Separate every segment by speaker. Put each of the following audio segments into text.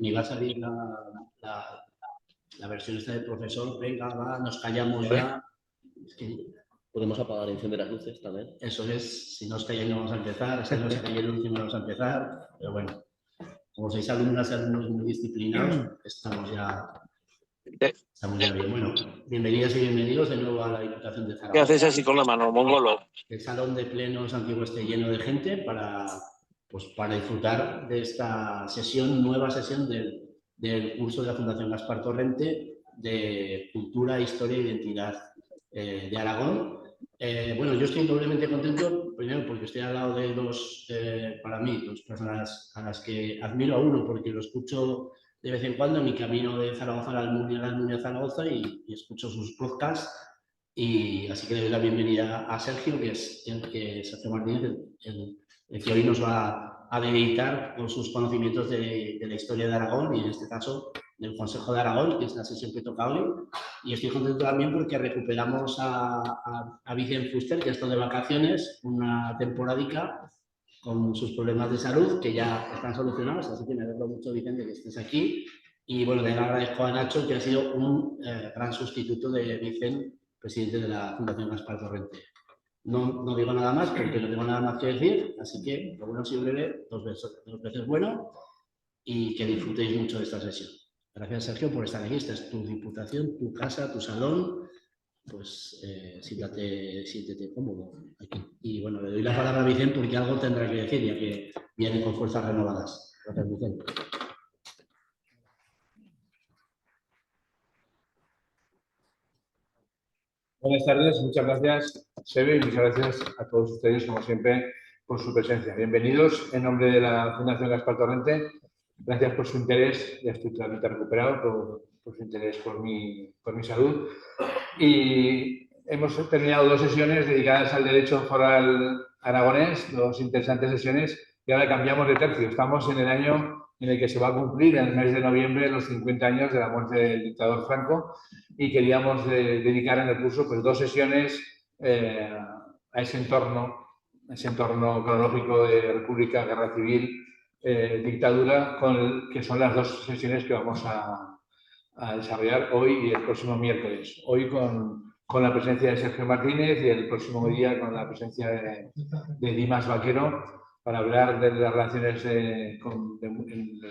Speaker 1: ni va a salir la versión esta del profesor, venga, va, nos callamos ya. Es que
Speaker 2: podemos apagar y encender las luces también.
Speaker 1: Eso es, si no os calláis no vamos a empezar, si no os calláis el último vamos a empezar, pero bueno, como sois alumnas y alumnos muy disciplinados, estamos ya bien. Bueno, bienvenidas y bienvenidos de nuevo a la Diputación de Zaragoza.
Speaker 3: ¿Qué haces así con la mano, mongolo?
Speaker 1: El salón de plenos antiguo esté lleno de gente para disfrutar de esta sesión, nueva sesión del curso de la Fundación Gaspar Torrente de Cultura, Historia e Identidad de Aragón. Bueno, yo estoy doblemente contento, primero porque estoy al lado de para mí, dos personas a las que admiro. A uno porque lo escucho de vez en cuando en mi camino de Zaragoza a la Almunia a Zaragoza y escucho sus podcasts. Y así que le doy la bienvenida a Sergio, que es Sergio Martínez, el que hoy nos va a deleitar con sus conocimientos de la historia de Aragón y en este caso del Consejo de Aragón, que es la sesión que toca hoy. Y estoy contento también porque recuperamos a Vicente Fuster, que ha estado de vacaciones una temporadica con sus problemas de salud, que ya están solucionados, así que me alegro mucho, Vicente, que estés aquí. Y bueno, le agradezco a Nacho, que ha sido un gran sustituto de Vicente, presidente de la Fundación Gaspar Torrente. No digo nada más porque no tengo nada más que decir, así que lo bueno si breve, dos veces bueno, y que disfrutéis mucho de esta sesión. Gracias, Sergio, por estar aquí. Esta es tu diputación, tu casa, tu salón. Pues siéntete cómodo aquí. Y bueno, le doy la palabra a Vicente porque algo tendrá que decir, ya que viene con fuerzas renovadas. Gracias, Vicente.
Speaker 4: Buenas tardes, muchas gracias, Sebe, y muchas gracias a todos ustedes, como siempre, por su presencia. Bienvenidos en nombre de la Fundación Gaspar Torrente. Gracias por su interés, ya estoy totalmente recuperado, por su interés por mi salud. Y hemos terminado dos sesiones dedicadas al derecho foral aragonés, dos interesantes sesiones, y ahora cambiamos de tercio. Estamos en el año en el que se va a cumplir, en el mes de noviembre, los 50 años de la muerte del dictador Franco, y queríamos dedicar en el curso pues, dos sesiones a ese entorno cronológico de República, Guerra Civil, dictadura, que son las dos sesiones que vamos a desarrollar hoy y el próximo miércoles. Hoy con la presencia de Sergio Martínez y el próximo día con la presencia de Dimas Vaquero para hablar de las relaciones de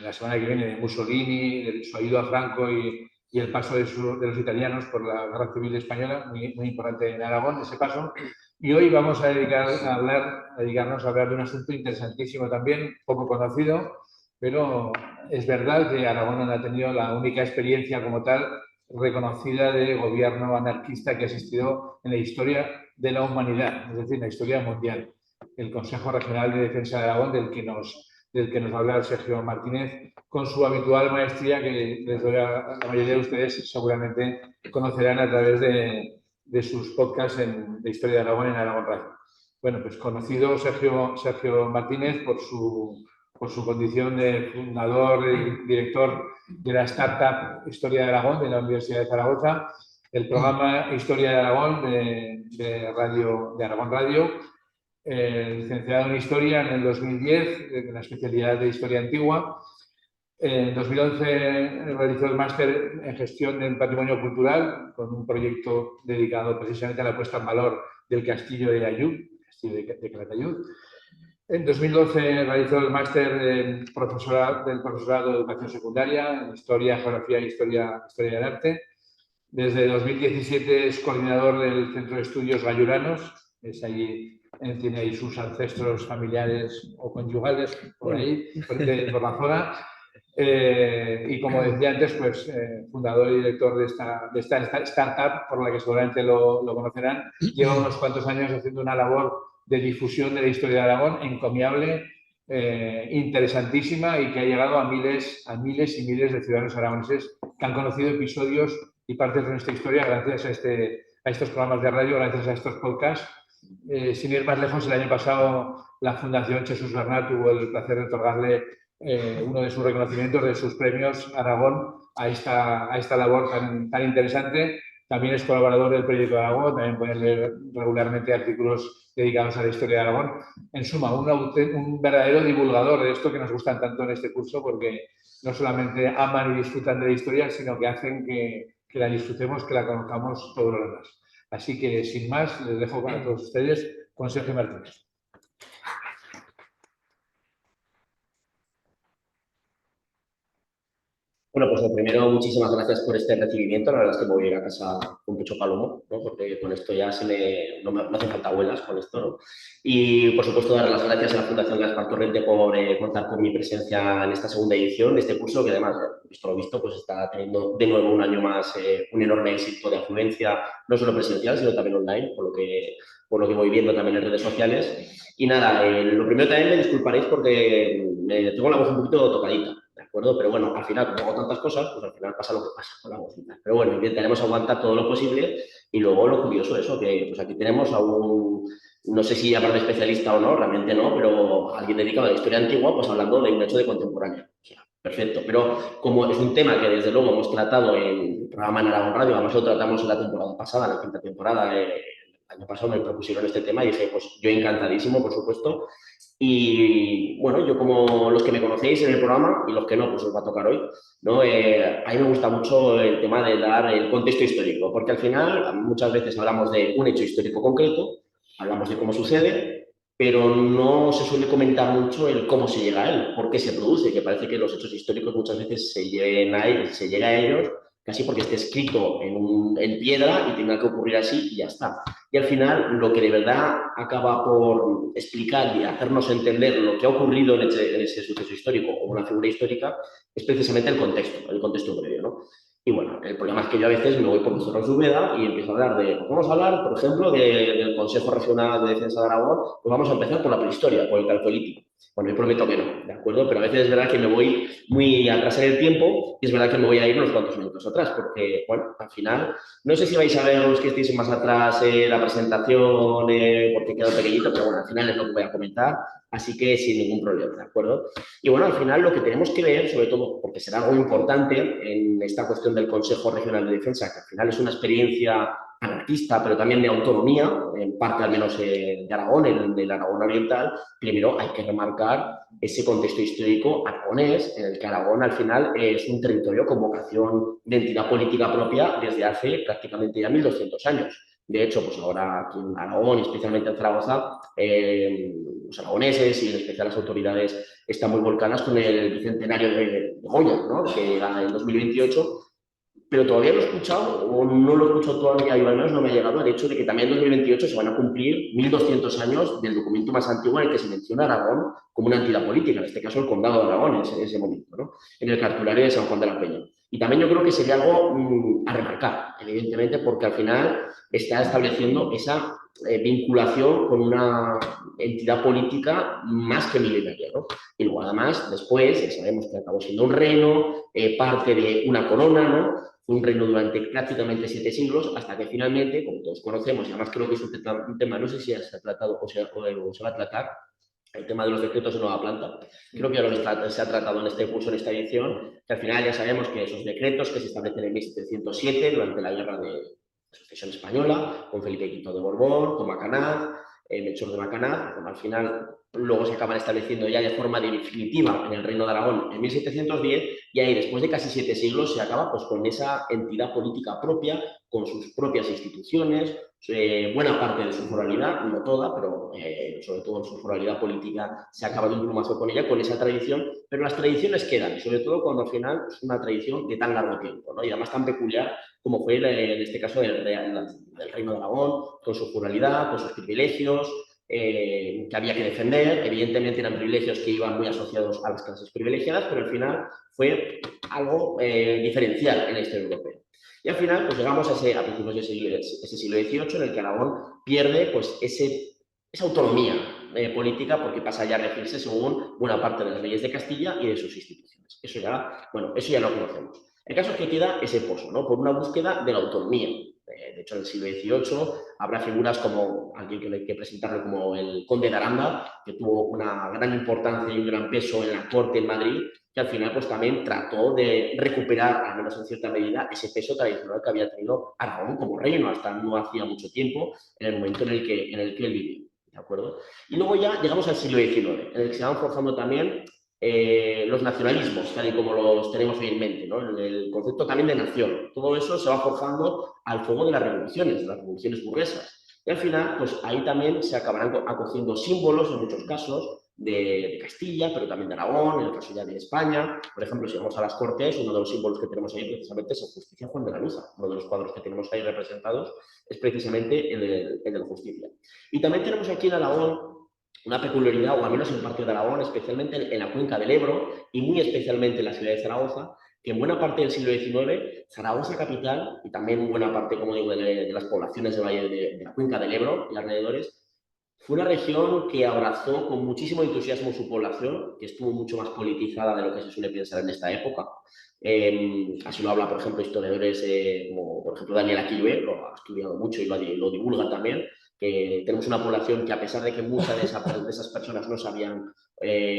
Speaker 4: la semana que viene de Mussolini, de su ayuda a Franco y el paso de los italianos por la Guerra Civil Española, muy importante en Aragón, ese paso. Y hoy vamos a dedicarnos a hablar de un asunto interesantísimo también, poco conocido, pero es verdad que Aragón no ha tenido la única experiencia como tal reconocida de gobierno anarquista que ha existido en la historia de la humanidad, es decir, en la historia mundial. El Consejo Regional de Defensa de Aragón, del que nos va a hablar Sergio Martínez, con su habitual maestría que la mayoría de ustedes seguramente conocerán a través de sus podcasts de Historia de Aragón en Aragón Radio. Bueno, pues conocido Sergio Martínez por su condición de fundador y director de la startup Historia de Aragón de la Universidad de Zaragoza, el programa Historia de Aragón de Aragón Radio, licenciado en Historia en el 2010, en la especialidad de Historia Antigua. En 2011 realizó el máster en Gestión del Patrimonio Cultural con un proyecto dedicado precisamente a la puesta en valor del Castillo de Ayub, Castillo de Calatayud. En 2012 realizó el máster del profesorado de Educación Secundaria en Historia, Geografía e Historia del Arte. Desde 2017 es coordinador del Centro de Estudios Galluranos, tiene ahí sus ancestros familiares o conyugales por ahí, por la zona. Y como decía antes, pues fundador y director de esta startup, por la que seguramente lo conocerán, lleva unos cuantos años haciendo una labor de difusión de la historia de Aragón encomiable, interesantísima y que ha llegado a miles y miles de ciudadanos aragoneses que han conocido episodios y partes de nuestra historia gracias a estos programas de radio, gracias a estos podcasts. Sin ir más lejos, el año pasado la Fundación Jesús Bernat tuvo el placer de otorgarle uno de sus reconocimientos, de sus premios Aragón, a esta labor tan interesante. También es colaborador del Proyecto de Aragón, también pone regularmente artículos dedicados a la historia de Aragón. En suma, un verdadero divulgador de esto que nos gustan tanto en este curso, porque no solamente aman y disfrutan de la historia, sino que hacen que la disfrutemos, que la conozcamos todos los demás. Así que, sin más, les dejo a todos ustedes con Sergio Martínez.
Speaker 2: Bueno, pues lo primero, muchísimas gracias por este recibimiento. La verdad es que me voy a ir a casa con pecho palomo, ¿no? Porque con esto ya no me hace falta abuelas con esto, ¿no? Y, por supuesto, dar las gracias a la Fundación Gaspar Torrente por contar con mi presencia en esta segunda edición de este curso, que además, visto lo visto, pues está teniendo de nuevo un año más un enorme éxito de afluencia, no solo presencial, sino también online, por lo que voy viendo también en redes sociales. Y nada, lo primero también me disculparéis porque tengo la voz un poquito tocadita. ¿De acuerdo? Pero bueno, al final, como hago tantas cosas, pues al final pasa lo que pasa con la vocita. Pero bueno, intentaremos aguantar todo lo posible y luego lo curioso eso, que pues aquí tenemos a un, no sé si llamarle especialista o no, realmente no, pero alguien dedicado a la historia antigua, pues hablando de un hecho de contemporáneo. O sea, perfecto. Pero como es un tema que desde luego hemos tratado en el programa en Aragón Radio, además lo tratamos en la temporada pasada, en la quinta temporada, el año pasado me propusieron este tema y dije, pues yo encantadísimo, por supuesto. Y bueno, yo como los que me conocéis en el programa y los que no, pues os va a tocar hoy, ¿no? A mí me gusta mucho el tema de dar el contexto histórico, porque al final muchas veces hablamos de un hecho histórico concreto, hablamos de cómo sucede, pero no se suele comentar mucho el cómo se llega a él, por qué se produce, que parece que los hechos históricos muchas veces se llega a ellos casi porque esté escrito en piedra y tenga que ocurrir así y ya está. Y al final, lo que de verdad acaba por explicar y hacernos entender lo que ha ocurrido en ese suceso histórico o una figura histórica es precisamente el contexto previo, ¿no? Y bueno, el problema es que yo a veces me voy por Cerro Úbeda y empiezo a hablar vamos a hablar, por ejemplo, del Consejo Regional de Defensa de Aragón, pues vamos a empezar por la prehistoria, por el Calcolítico. Bueno, yo prometo que no, ¿de acuerdo? Pero a veces es verdad que me voy muy atrás en el tiempo y es verdad que me voy a ir unos cuantos minutos atrás, porque, bueno, al final, no sé si vais a ver los que estéis más atrás la presentación, porque queda pequeñito, pero bueno, al final es lo que voy a comentar, así que sin ningún problema, ¿de acuerdo? Y bueno, al final lo que tenemos que ver, sobre todo, porque será algo importante en esta cuestión del Consejo Regional de Defensa, que al final es una experiencia anarquista, pero también de autonomía, en parte al menos de Aragón, del Aragón Oriental, primero hay que remarcar ese contexto histórico aragonés, en el que Aragón al final es un territorio con vocación de entidad política propia desde hace prácticamente ya 1200 años. De hecho, pues ahora aquí en Aragón, y especialmente en Zaragoza, los aragoneses y en especial las autoridades están muy volcadas con el bicentenario de Goya, ¿no? Que era en 2028, pero todavía lo he escuchado, o no lo he escuchado todavía, y al menos no me ha llegado el hecho de que también en 2028 se van a cumplir 1200 años del documento más antiguo en el que se menciona a Aragón como una entidad política, en este caso el Condado de Aragón en ese momento, ¿no? En el cartulario de San Juan de la Peña. Y también yo creo que sería algo a remarcar, evidentemente, porque al final está estableciendo esa vinculación con una entidad política más que milenaria, ¿no? Y luego, además, después, ya sabemos que acabó siendo un reino, parte de una corona, ¿no? Fue un reino durante prácticamente 7 siglos, hasta que finalmente, como todos conocemos, y además creo que es un tema, no sé si ya se ha tratado o se va a tratar, el tema de los decretos de nueva planta. Creo que ya se ha tratado en este curso, en esta edición, que al final ya sabemos que esos decretos que se establecen en 1707, durante la guerra de sucesión española, con Felipe V de Borbón, con Macanaz, Melchor de Macanaz, al final luego se acaban estableciendo ya de forma definitiva en el Reino de Aragón en 1710, y ahí después de casi 7 siglos se acaba pues con esa entidad política propia, con sus propias instituciones, buena parte de su foralidad, no toda, pero sobre todo en su foralidad política se acaba de un plumazo con ella, con esa tradición, pero las tradiciones quedan, sobre todo cuando al final es una tradición de tan largo tiempo, ¿no? Y además tan peculiar como fue en este caso del Reino de Aragón, con su pluralidad, con sus privilegios, que había que defender. Evidentemente eran privilegios que iban muy asociados a las clases privilegiadas, pero al final fue algo diferencial en la historia europea. Y al final, pues llegamos a principios de ese siglo XVIII, en el que Aragón pierde pues, esa autonomía política, porque pasa ya a regirse según buena parte de las leyes de Castilla y de sus instituciones. Eso ya lo conocemos. El caso es que queda ese pozo, ¿no? Por una búsqueda de la autonomía. De hecho, en el siglo XVIII habrá figuras como alguien que hay que presentarlo como el conde de Aranda, que tuvo una gran importancia y un gran peso en la corte en Madrid, que al final pues también trató de recuperar, al menos en cierta medida, ese peso tradicional que había tenido Aragón como reino hasta no hacía mucho tiempo, en el momento en el que él vivió, ¿de acuerdo? Y luego ya llegamos al siglo XIX, en el que se van forjando también los nacionalismos, tal y como los tenemos hoy en mente, ¿no? El concepto también de nación. Todo eso se va forjando al fuego de las revoluciones burguesas. Y al final, pues ahí también se acabarán acogiendo símbolos, en muchos casos, de Castilla, pero también de Aragón, en el caso ya de España. Por ejemplo, si vamos a las Cortes, uno de los símbolos que tenemos ahí precisamente es el Justicia Juan de la Luza. Uno de los cuadros que tenemos ahí representados es precisamente el del Justicia. Y también tenemos aquí en Aragón una peculiaridad, o al menos en parte de Aragón, especialmente en la cuenca del Ebro y muy especialmente en la ciudad de Zaragoza, que en buena parte del siglo XIX, Zaragoza capital y también buena parte, como digo, de las poblaciones del valle de la cuenca del Ebro y alrededores, fue una región que abrazó con muchísimo entusiasmo su población, que estuvo mucho más politizada de lo que se suele pensar en esta época. Así lo habla, por ejemplo, historiadores como, por ejemplo, Daniel Aquilvé, lo ha estudiado mucho y lo divulga también, que tenemos una población que, a pesar de que muchas de esas personas no sabían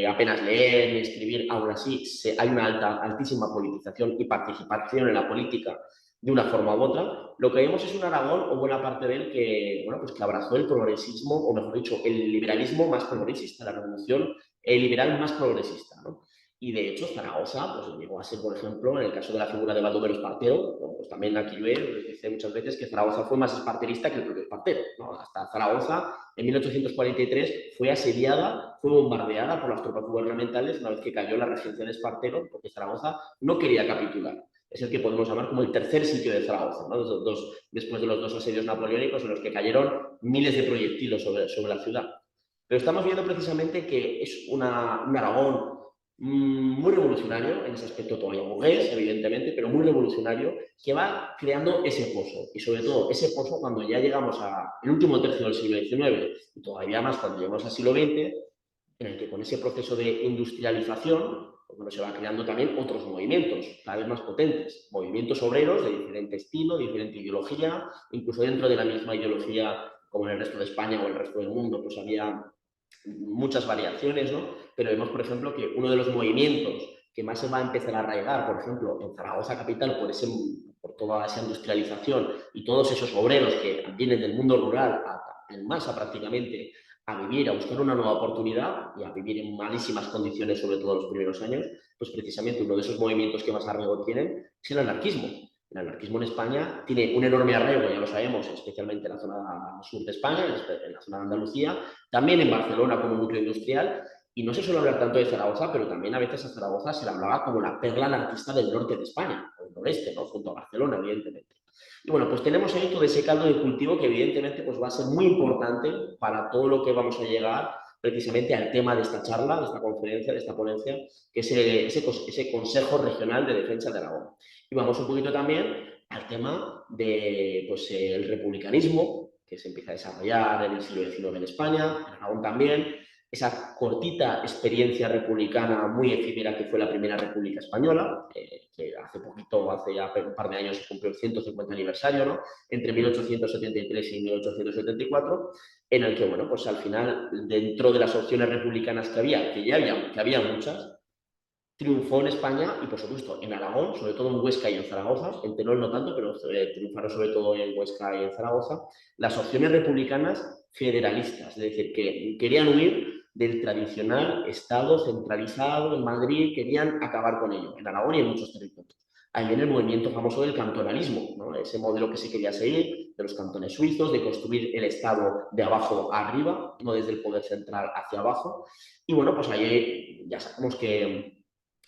Speaker 2: apenas leer ni escribir, aún así hay una altísima politización y participación en la política de una forma u otra. Lo que vemos es un Aragón, o buena parte de él, que, bueno, pues que abrazó el progresismo, o mejor dicho, el liberalismo más progresista, la revolución liberal más progresista, ¿no? Y de hecho, Zaragoza pues, llegó a ser, por ejemplo, en el caso de la figura de Baldomero Espartero, ¿no? Pues también aquí dice muchas veces que Zaragoza fue más esparterista que el propio Espartero, ¿no? Hasta Zaragoza, en 1843, fue asediada, fue bombardeada por las tropas gubernamentales una vez que cayó la regencia de Espartero, porque Zaragoza no quería capitular. Es el que podemos llamar como el tercer sitio de Zaragoza, ¿no? Después de los dos asedios napoleónicos en los que cayeron miles de proyectiles sobre la ciudad. Pero estamos viendo precisamente que es un Aragón muy revolucionario, en ese aspecto todavía burgués, evidentemente, pero muy revolucionario, que va creando ese pozo. Y sobre todo, ese pozo cuando ya llegamos al último tercio del siglo XIX, y todavía más cuando llegamos al siglo XX, en el que con ese proceso de industrialización, pues bueno, se van creando también otros movimientos, cada vez más potentes, movimientos obreros de diferente estilo, diferente ideología, incluso dentro de la misma ideología, como en el resto de España o el resto del mundo, pues había muchas variaciones, ¿no? Pero vemos, por ejemplo, que uno de los movimientos que más se va a empezar a arraigar, por ejemplo, en Zaragoza capital, por toda esa industrialización y todos esos obreros que vienen del mundo rural en masa prácticamente a vivir, a buscar una nueva oportunidad y a vivir en malísimas condiciones, sobre todo los primeros años, pues precisamente uno de esos movimientos que más arraigo tienen es el anarquismo. El anarquismo en España tiene un enorme arraigo, ya lo sabemos, especialmente en la zona sur de España, en la zona de Andalucía, también en Barcelona como núcleo industrial, y no se suele hablar tanto de Zaragoza, pero también a veces a Zaragoza se le hablaba como la perla anarquista del norte de España, o del noreste, ¿no? Junto a Barcelona, evidentemente. Y bueno, pues tenemos ahí todo ese caldo de cultivo que evidentemente pues va a ser muy importante para todo lo que vamos a llegar precisamente al tema de esta charla, de esta conferencia, de esta ponencia, que es ese Consejo Regional de Defensa de Aragón. Y vamos un poquito también al tema de pues, el republicanismo, que se empieza a desarrollar en el siglo XIX en España, en Aragón también, esa cortita experiencia republicana muy efímera que fue la primera República Española, que hace ya un par de años se cumplió el 150 aniversario, ¿no? Entre 1873 y 1874, en el que, bueno, pues al final, dentro de las opciones republicanas que había muchas, triunfó en España y, por supuesto, en Aragón, sobre todo en Huesca y en Zaragoza, en Teruel no tanto, pero triunfaron sobre todo en Huesca y en Zaragoza, las opciones republicanas federalistas, es decir, que querían huir del tradicional Estado centralizado en Madrid, querían acabar con ello, en Aragón y en muchos territorios. Ahí viene el movimiento famoso del cantonalismo, ¿no? Ese modelo que se quería seguir, de los cantones suizos, de construir el Estado de abajo a arriba, no desde el poder central hacia abajo. Y bueno, pues ahí ya sabemos que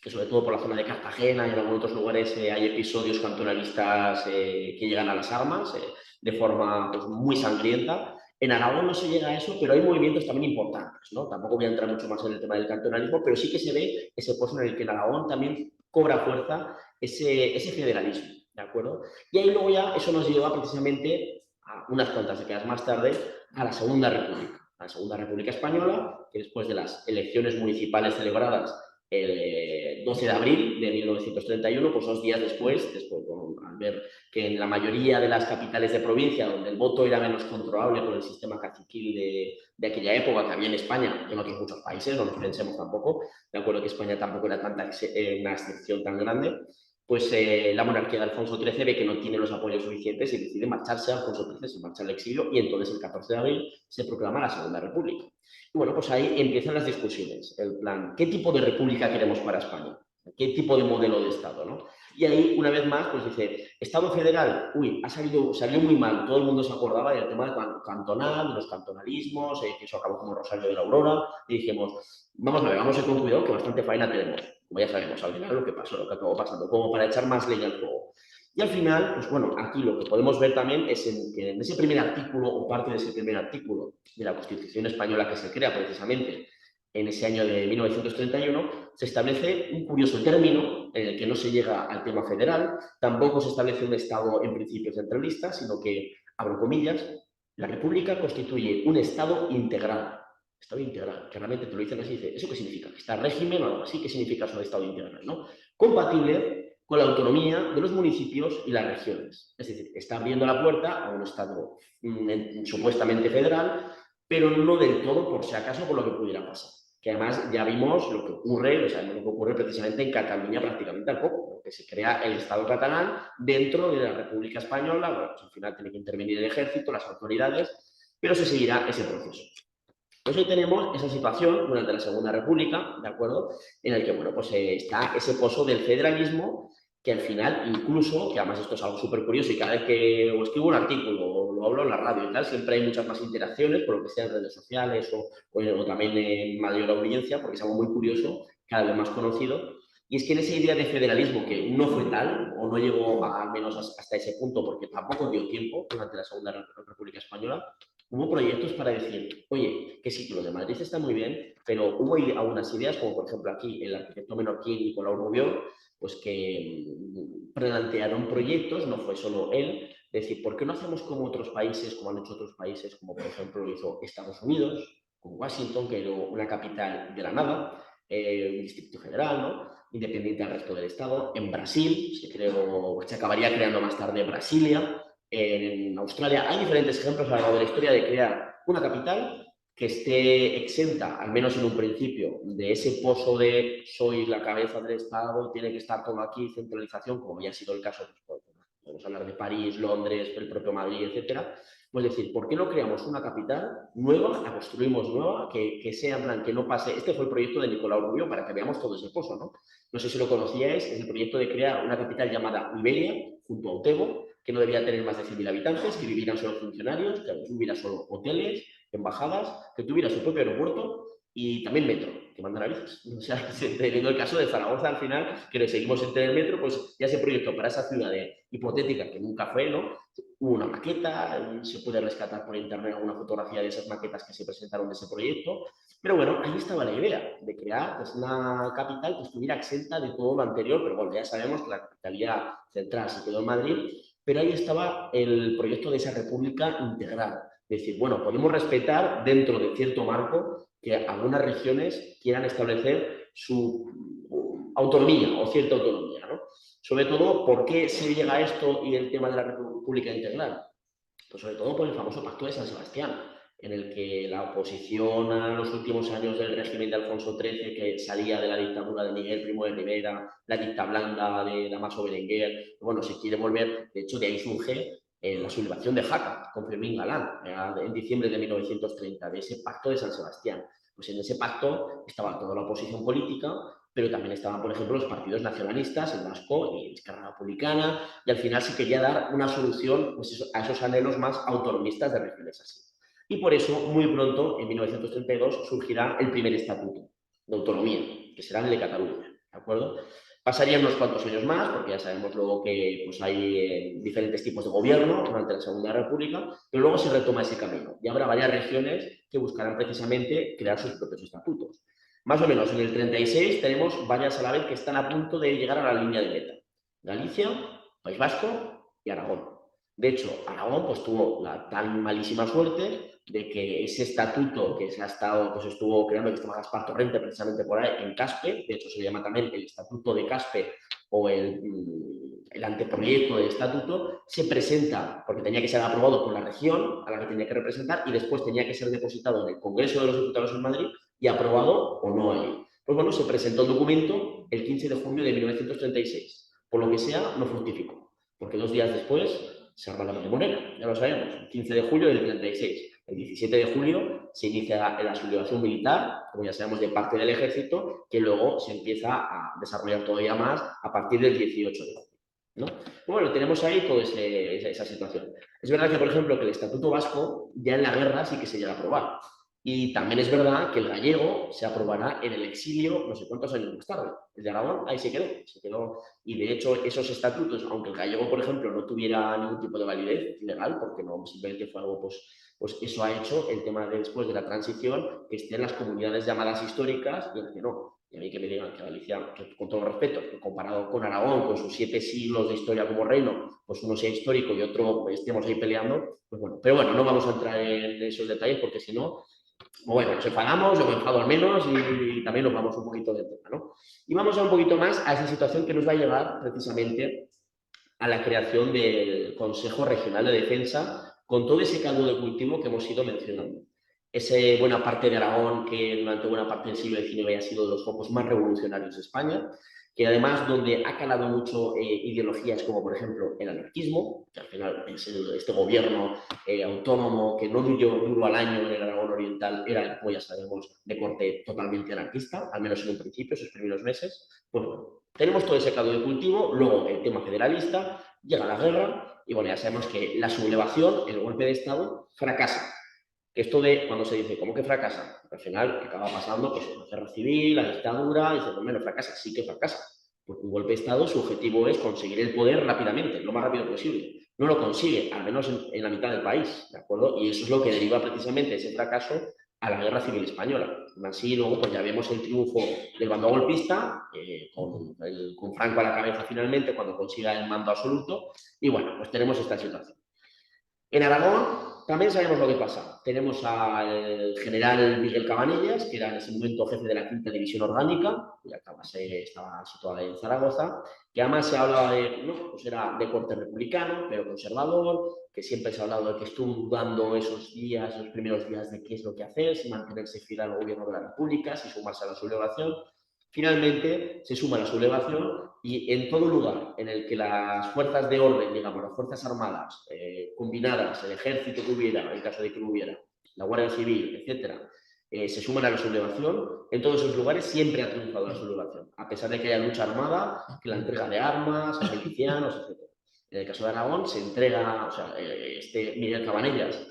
Speaker 2: sobre todo por la zona de Cartagena y en algunos otros lugares hay episodios cantonalistas que llegan a las armas de forma pues, muy sangrienta. En Aragón no se llega a eso, pero hay movimientos también importantes, ¿no? Tampoco voy a entrar mucho más en el tema del cantonalismo, pero sí que se ve ese pozo en el que en Aragón también cobra fuerza ese federalismo, ¿de acuerdo? Y ahí luego ya eso nos lleva precisamente a unas cuantas décadas más tarde a la Segunda República. La Segunda República Española, que después de las elecciones municipales celebradas el 12 de abril de 1931, pues 2 días después al ver que en la mayoría de las capitales de provincia, donde el voto era menos controlable por el sistema caciquil de aquella época que había en España, que no tiene muchos países, no nos pensemos tampoco, de acuerdo que España tampoco era una excepción tan grande, pues la monarquía de Alfonso XIII ve que no tiene los apoyos suficientes y decide marcharse a Alfonso XIII, se marcha al exilio y entonces el 14 de abril se proclama la Segunda República. Y bueno, pues ahí empiezan las discusiones, el plan, ¿qué tipo de república queremos para España? ¿Qué tipo de modelo de Estado, ¿no? Y ahí, una vez más, pues dice, Estado federal, uy, salió muy mal, todo el mundo se acordaba del tema cantonal, de los cantonalismos, que eso acabó como Rosario de la Aurora, y dijimos, vamos a ver, vamos a ir con cuidado, que bastante faena tenemos. Como ya sabemos, al final lo que pasó, lo que acabó pasando, como para echar más leña al fuego. Y al final, pues bueno, aquí lo que podemos ver también es que en ese primer artículo, o parte de ese primer artículo de la Constitución española que se crea precisamente en ese año de 1931, se establece un curioso término en el que no se llega al tema federal, tampoco se establece un Estado en principio centralista, sino que, abro comillas, la República constituye un Estado integral. Estado integral, que realmente te lo dicen así, dice, ¿eso qué significa? ¿Está régimen o algo así? ¿Qué significa eso de Estado integral? ¿No? Compatible con la autonomía de los municipios y las regiones. Es decir, está abriendo la puerta a un Estado supuestamente federal, pero no del todo por si acaso por lo que pudiera pasar. Que además ya vimos lo que ocurre, o sea, lo que ocurre precisamente en Cataluña prácticamente al poco, que se crea el Estado catalán dentro de la República Española, bueno, pues al final tiene que intervenir el ejército, las autoridades, pero se seguirá ese proceso. Pues hoy tenemos esa situación durante la Segunda República, ¿de acuerdo? En el que, bueno, pues está ese pozo del federalismo que al final, incluso, que además esto es algo súper curioso y cada vez que o escribo un artículo o lo hablo en la radio y tal, siempre hay muchas más interacciones, por lo que sea en redes sociales o también en mayor audiencia, porque es algo muy curioso, cada vez más conocido. Y es que en esa idea de federalismo que no fue tal, o no llegó al menos hasta ese punto, porque tampoco dio tiempo durante la Segunda República Española, hubo proyectos para decir, oye, que sí, que lo de Madrid está muy bien, pero hubo algunas ideas, como por ejemplo aquí el arquitecto menorquín Nicolau Rubió, pues que plantearon proyectos, no fue solo él, de decir, ¿por qué no hacemos como otros países, como han hecho otros países, como por ejemplo lo hizo Estados Unidos, con Washington, que era una capital de la nada, un distrito federal, ¿no? Independiente del resto del Estado. En Brasil, se acabaría creando más tarde Brasilia. En Australia hay diferentes ejemplos a lo largo de la historia de crear una capital que esté exenta, al menos en un principio, de ese pozo de soy la cabeza del Estado, tiene que estar todo aquí, centralización, como ya ha sido el caso, pues, podemos hablar de París, Londres, el propio Madrid, etcétera. Pues decir, ¿por qué no creamos una capital nueva, la construimos nueva, que sea en plan, que no pase? Este fue el proyecto de Nicolau Rubió para que veamos todo ese pozo, ¿no? No sé si lo conocíais, es el proyecto de crear una capital llamada Iberia, junto a Otego, que no debía tener más de 100.000 habitantes, que vivieran solo funcionarios, que hubiera solo hoteles, embajadas, que tuviera su propio aeropuerto y también metro, que manda narices. O sea, teniendo el caso de Zaragoza al final, que le seguimos sin tener metro, pues ya ese proyecto para esa ciudad hipotética que nunca fue, ¿no? Hubo una maqueta, se puede rescatar por internet alguna fotografía de esas maquetas que se presentaron de ese proyecto, pero bueno, ahí estaba la idea de crear pues, una capital que estuviera exenta de todo lo anterior, pero bueno, ya sabemos que la capitalidad central se quedó en Madrid, pero ahí estaba el proyecto de esa república integral. Es decir, bueno, podemos respetar dentro de cierto marco que algunas regiones quieran establecer su autonomía o cierta autonomía, ¿no? Sobre todo, ¿por qué se llega a esto y el tema de la república integral? Pues sobre todo por el famoso Pacto de San Sebastián, en el que la oposición a los últimos años del régimen de Alfonso XIII, que salía de la dictadura de Miguel I de Rivera, la dicta blanda de Damaso Berenguer, bueno, se quiere volver, de hecho de ahí surge la sublevación de Jaca con Fermín Galán en diciembre de 1930, de ese Pacto de San Sebastián. Pues en ese pacto estaba toda la oposición política, pero también estaban, por ejemplo, los partidos nacionalistas, el Vasco y Esquerra Republicana, y al final se quería dar una solución pues, a esos anhelos más autonomistas de regiones así. Y por eso, muy pronto, en 1932, surgirá el primer estatuto de autonomía, que será el de Cataluña, ¿de acuerdo? Pasarían unos cuantos años más, porque ya sabemos luego que pues, hay diferentes tipos de gobierno durante la Segunda República, pero luego se retoma ese camino y habrá varias regiones que buscarán precisamente crear sus propios estatutos. Más o menos en el 36 tenemos varias a la vez que están a punto de llegar a la línea de meta. Galicia, País Vasco y Aragón. De hecho, Aragón pues, tuvo la tan malísima suerte de que ese estatuto que se ha estado, pues estuvo creando, que estaba Gaspar Torrente precisamente por ahí, en Caspe, de hecho se llama también el Estatuto de Caspe o el anteproyecto del estatuto, se presenta, porque tenía que ser aprobado por la región a la que tenía que representar y después tenía que ser depositado en el Congreso de los Diputados en Madrid y aprobado o no allí. Pues bueno, se presentó el documento el 15 de junio de 1936. por lo que sea, no fructificó, porque 2 días después se arma la Morena, ya lo sabemos, el 15 de julio del 36. El 17 de julio se inicia la sublevación militar, como ya sabemos, de parte del ejército, que luego se empieza a desarrollar todavía más a partir del 18 de julio, ¿no? Bueno, tenemos ahí toda esa situación. Es verdad que, por ejemplo, que el Estatuto Vasco ya en la guerra sí que se llega a aprobar. Y también es verdad que el gallego se aprobará en el exilio no sé cuántos años más tarde. El de Aragón ahí se quedó. Y de hecho esos estatutos, aunque el gallego, por ejemplo, no tuviera ningún tipo de validez legal, porque no simplemente fue algo, pues eso ha hecho el tema de después de la transición, que estén las comunidades llamadas históricas y el que no. Y a mí que me digan que Galicia, que con todo respeto, que comparado con Aragón, con sus 7 siglos de historia como reino, pues uno sea histórico y otro pues, estemos ahí peleando, pues bueno. Pero bueno, no vamos a entrar en esos detalles porque si no, bueno, nos enfadamos, yo me enfado al menos y también nos vamos un poquito del tema, ¿no? Y vamos a un poquito más a esa situación que nos va a llevar precisamente a la creación del Consejo Regional de Defensa con todo ese caldo de cultivo que hemos ido mencionando. Esa buena parte de Aragón, que durante buena parte del siglo XIX ha sido de los focos más revolucionarios de España, que además donde ha calado mucho ideologías como por ejemplo el anarquismo, que al final es este gobierno autónomo que no duró al año en el Aragón Oriental, era, como ya sabemos, de corte totalmente anarquista, al menos en un principio, esos primeros meses. Pues bueno, tenemos todo ese caldo de cultivo, luego el tema federalista, llega la guerra y bueno, ya sabemos que la sublevación, el golpe de Estado, fracasa. Esto de cuando se dice, ¿cómo que fracasa? Al final acaba pasando pues, la guerra civil, la dictadura, y dice, pues menos fracasa, sí que fracasa. Porque un golpe de Estado, su objetivo es conseguir el poder rápidamente, lo más rápido posible. No lo consigue, al menos en la mitad del país, ¿de acuerdo? Y eso es lo que deriva precisamente ese fracaso a la guerra civil española. Así luego pues ya vemos el triunfo del bando golpista, con Franco a la cabeza finalmente, cuando consiga el mando absoluto, y bueno, pues tenemos esta situación. En Aragón también sabemos lo que pasa. Tenemos al general Miguel Cabanillas, que era en ese momento jefe de la 5ª División Orgánica, cuya base estaba situada en Zaragoza, que además se hablaba de, no, pues era de corte republicano, pero conservador, que siempre se ha hablado de que estuvo dudando esos días, los primeros días, de qué es lo que hacer, si mantenerse fiel al gobierno de la República, si sumarse a la sublevación. Finalmente se suma la sublevación y en todo lugar en el que las fuerzas de orden, digamos, las fuerzas armadas combinadas, el ejército que hubiera, en el caso de que lo hubiera, la Guardia Civil, etcétera, se suman a la sublevación, en todos esos lugares siempre ha triunfado la sublevación, a pesar de que haya lucha armada, que la entrega de armas a milicianos, etcétera. En el caso de Aragón se entrega, o sea, Miguel Cabanellas,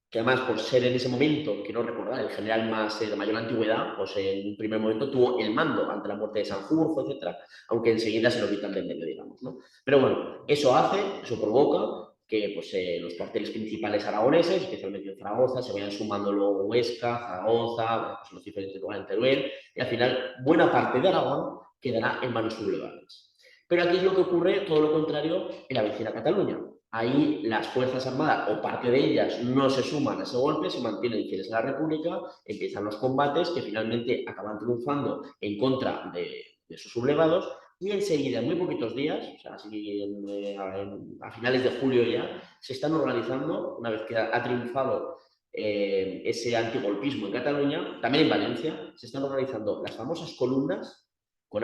Speaker 2: que además por ser en ese momento, quiero recordar, el general más de mayor antigüedad, pues en un primer momento tuvo el mando ante la muerte de Sanjurjo, etcétera, aunque enseguida se lo quitan del medio, digamos, ¿no? Pero bueno, eso provoca que pues, los cuarteles principales aragoneses, especialmente en Zaragoza, se vayan sumando luego Huesca, Zaragoza, bueno, pues los diferentes lugares de Teruel, y al final buena parte de Aragón quedará en manos sublevadas. Pero aquí es lo que ocurre, todo lo contrario, en la vecina Cataluña. Ahí las Fuerzas Armadas, o parte de ellas, no se suman a ese golpe, se mantienen fieles a la República, empiezan los combates que finalmente acaban triunfando en contra de esos sublevados y enseguida, en muy poquitos días, o sea, así a finales de julio ya, se están organizando, una vez que ha triunfado ese antigolpismo en Cataluña, también en Valencia, se están organizando las famosas columnas con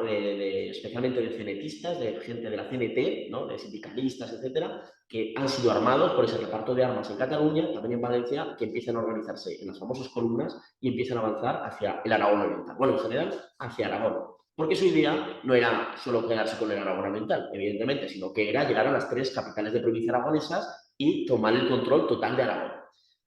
Speaker 2: especialmente de cenetistas, de gente de la CNT, ¿no? De sindicalistas, etcétera, que han sido armados por ese reparto de armas en Cataluña, también en Valencia, que empiezan a organizarse en las famosas columnas y empiezan a avanzar hacia el Aragón Oriental. Bueno, en general, hacia Aragón. Porque su idea no era solo quedarse con el Aragón Oriental, evidentemente, sino que era llegar a las 3 capitales de provincia aragonesas y tomar el control total de Aragón.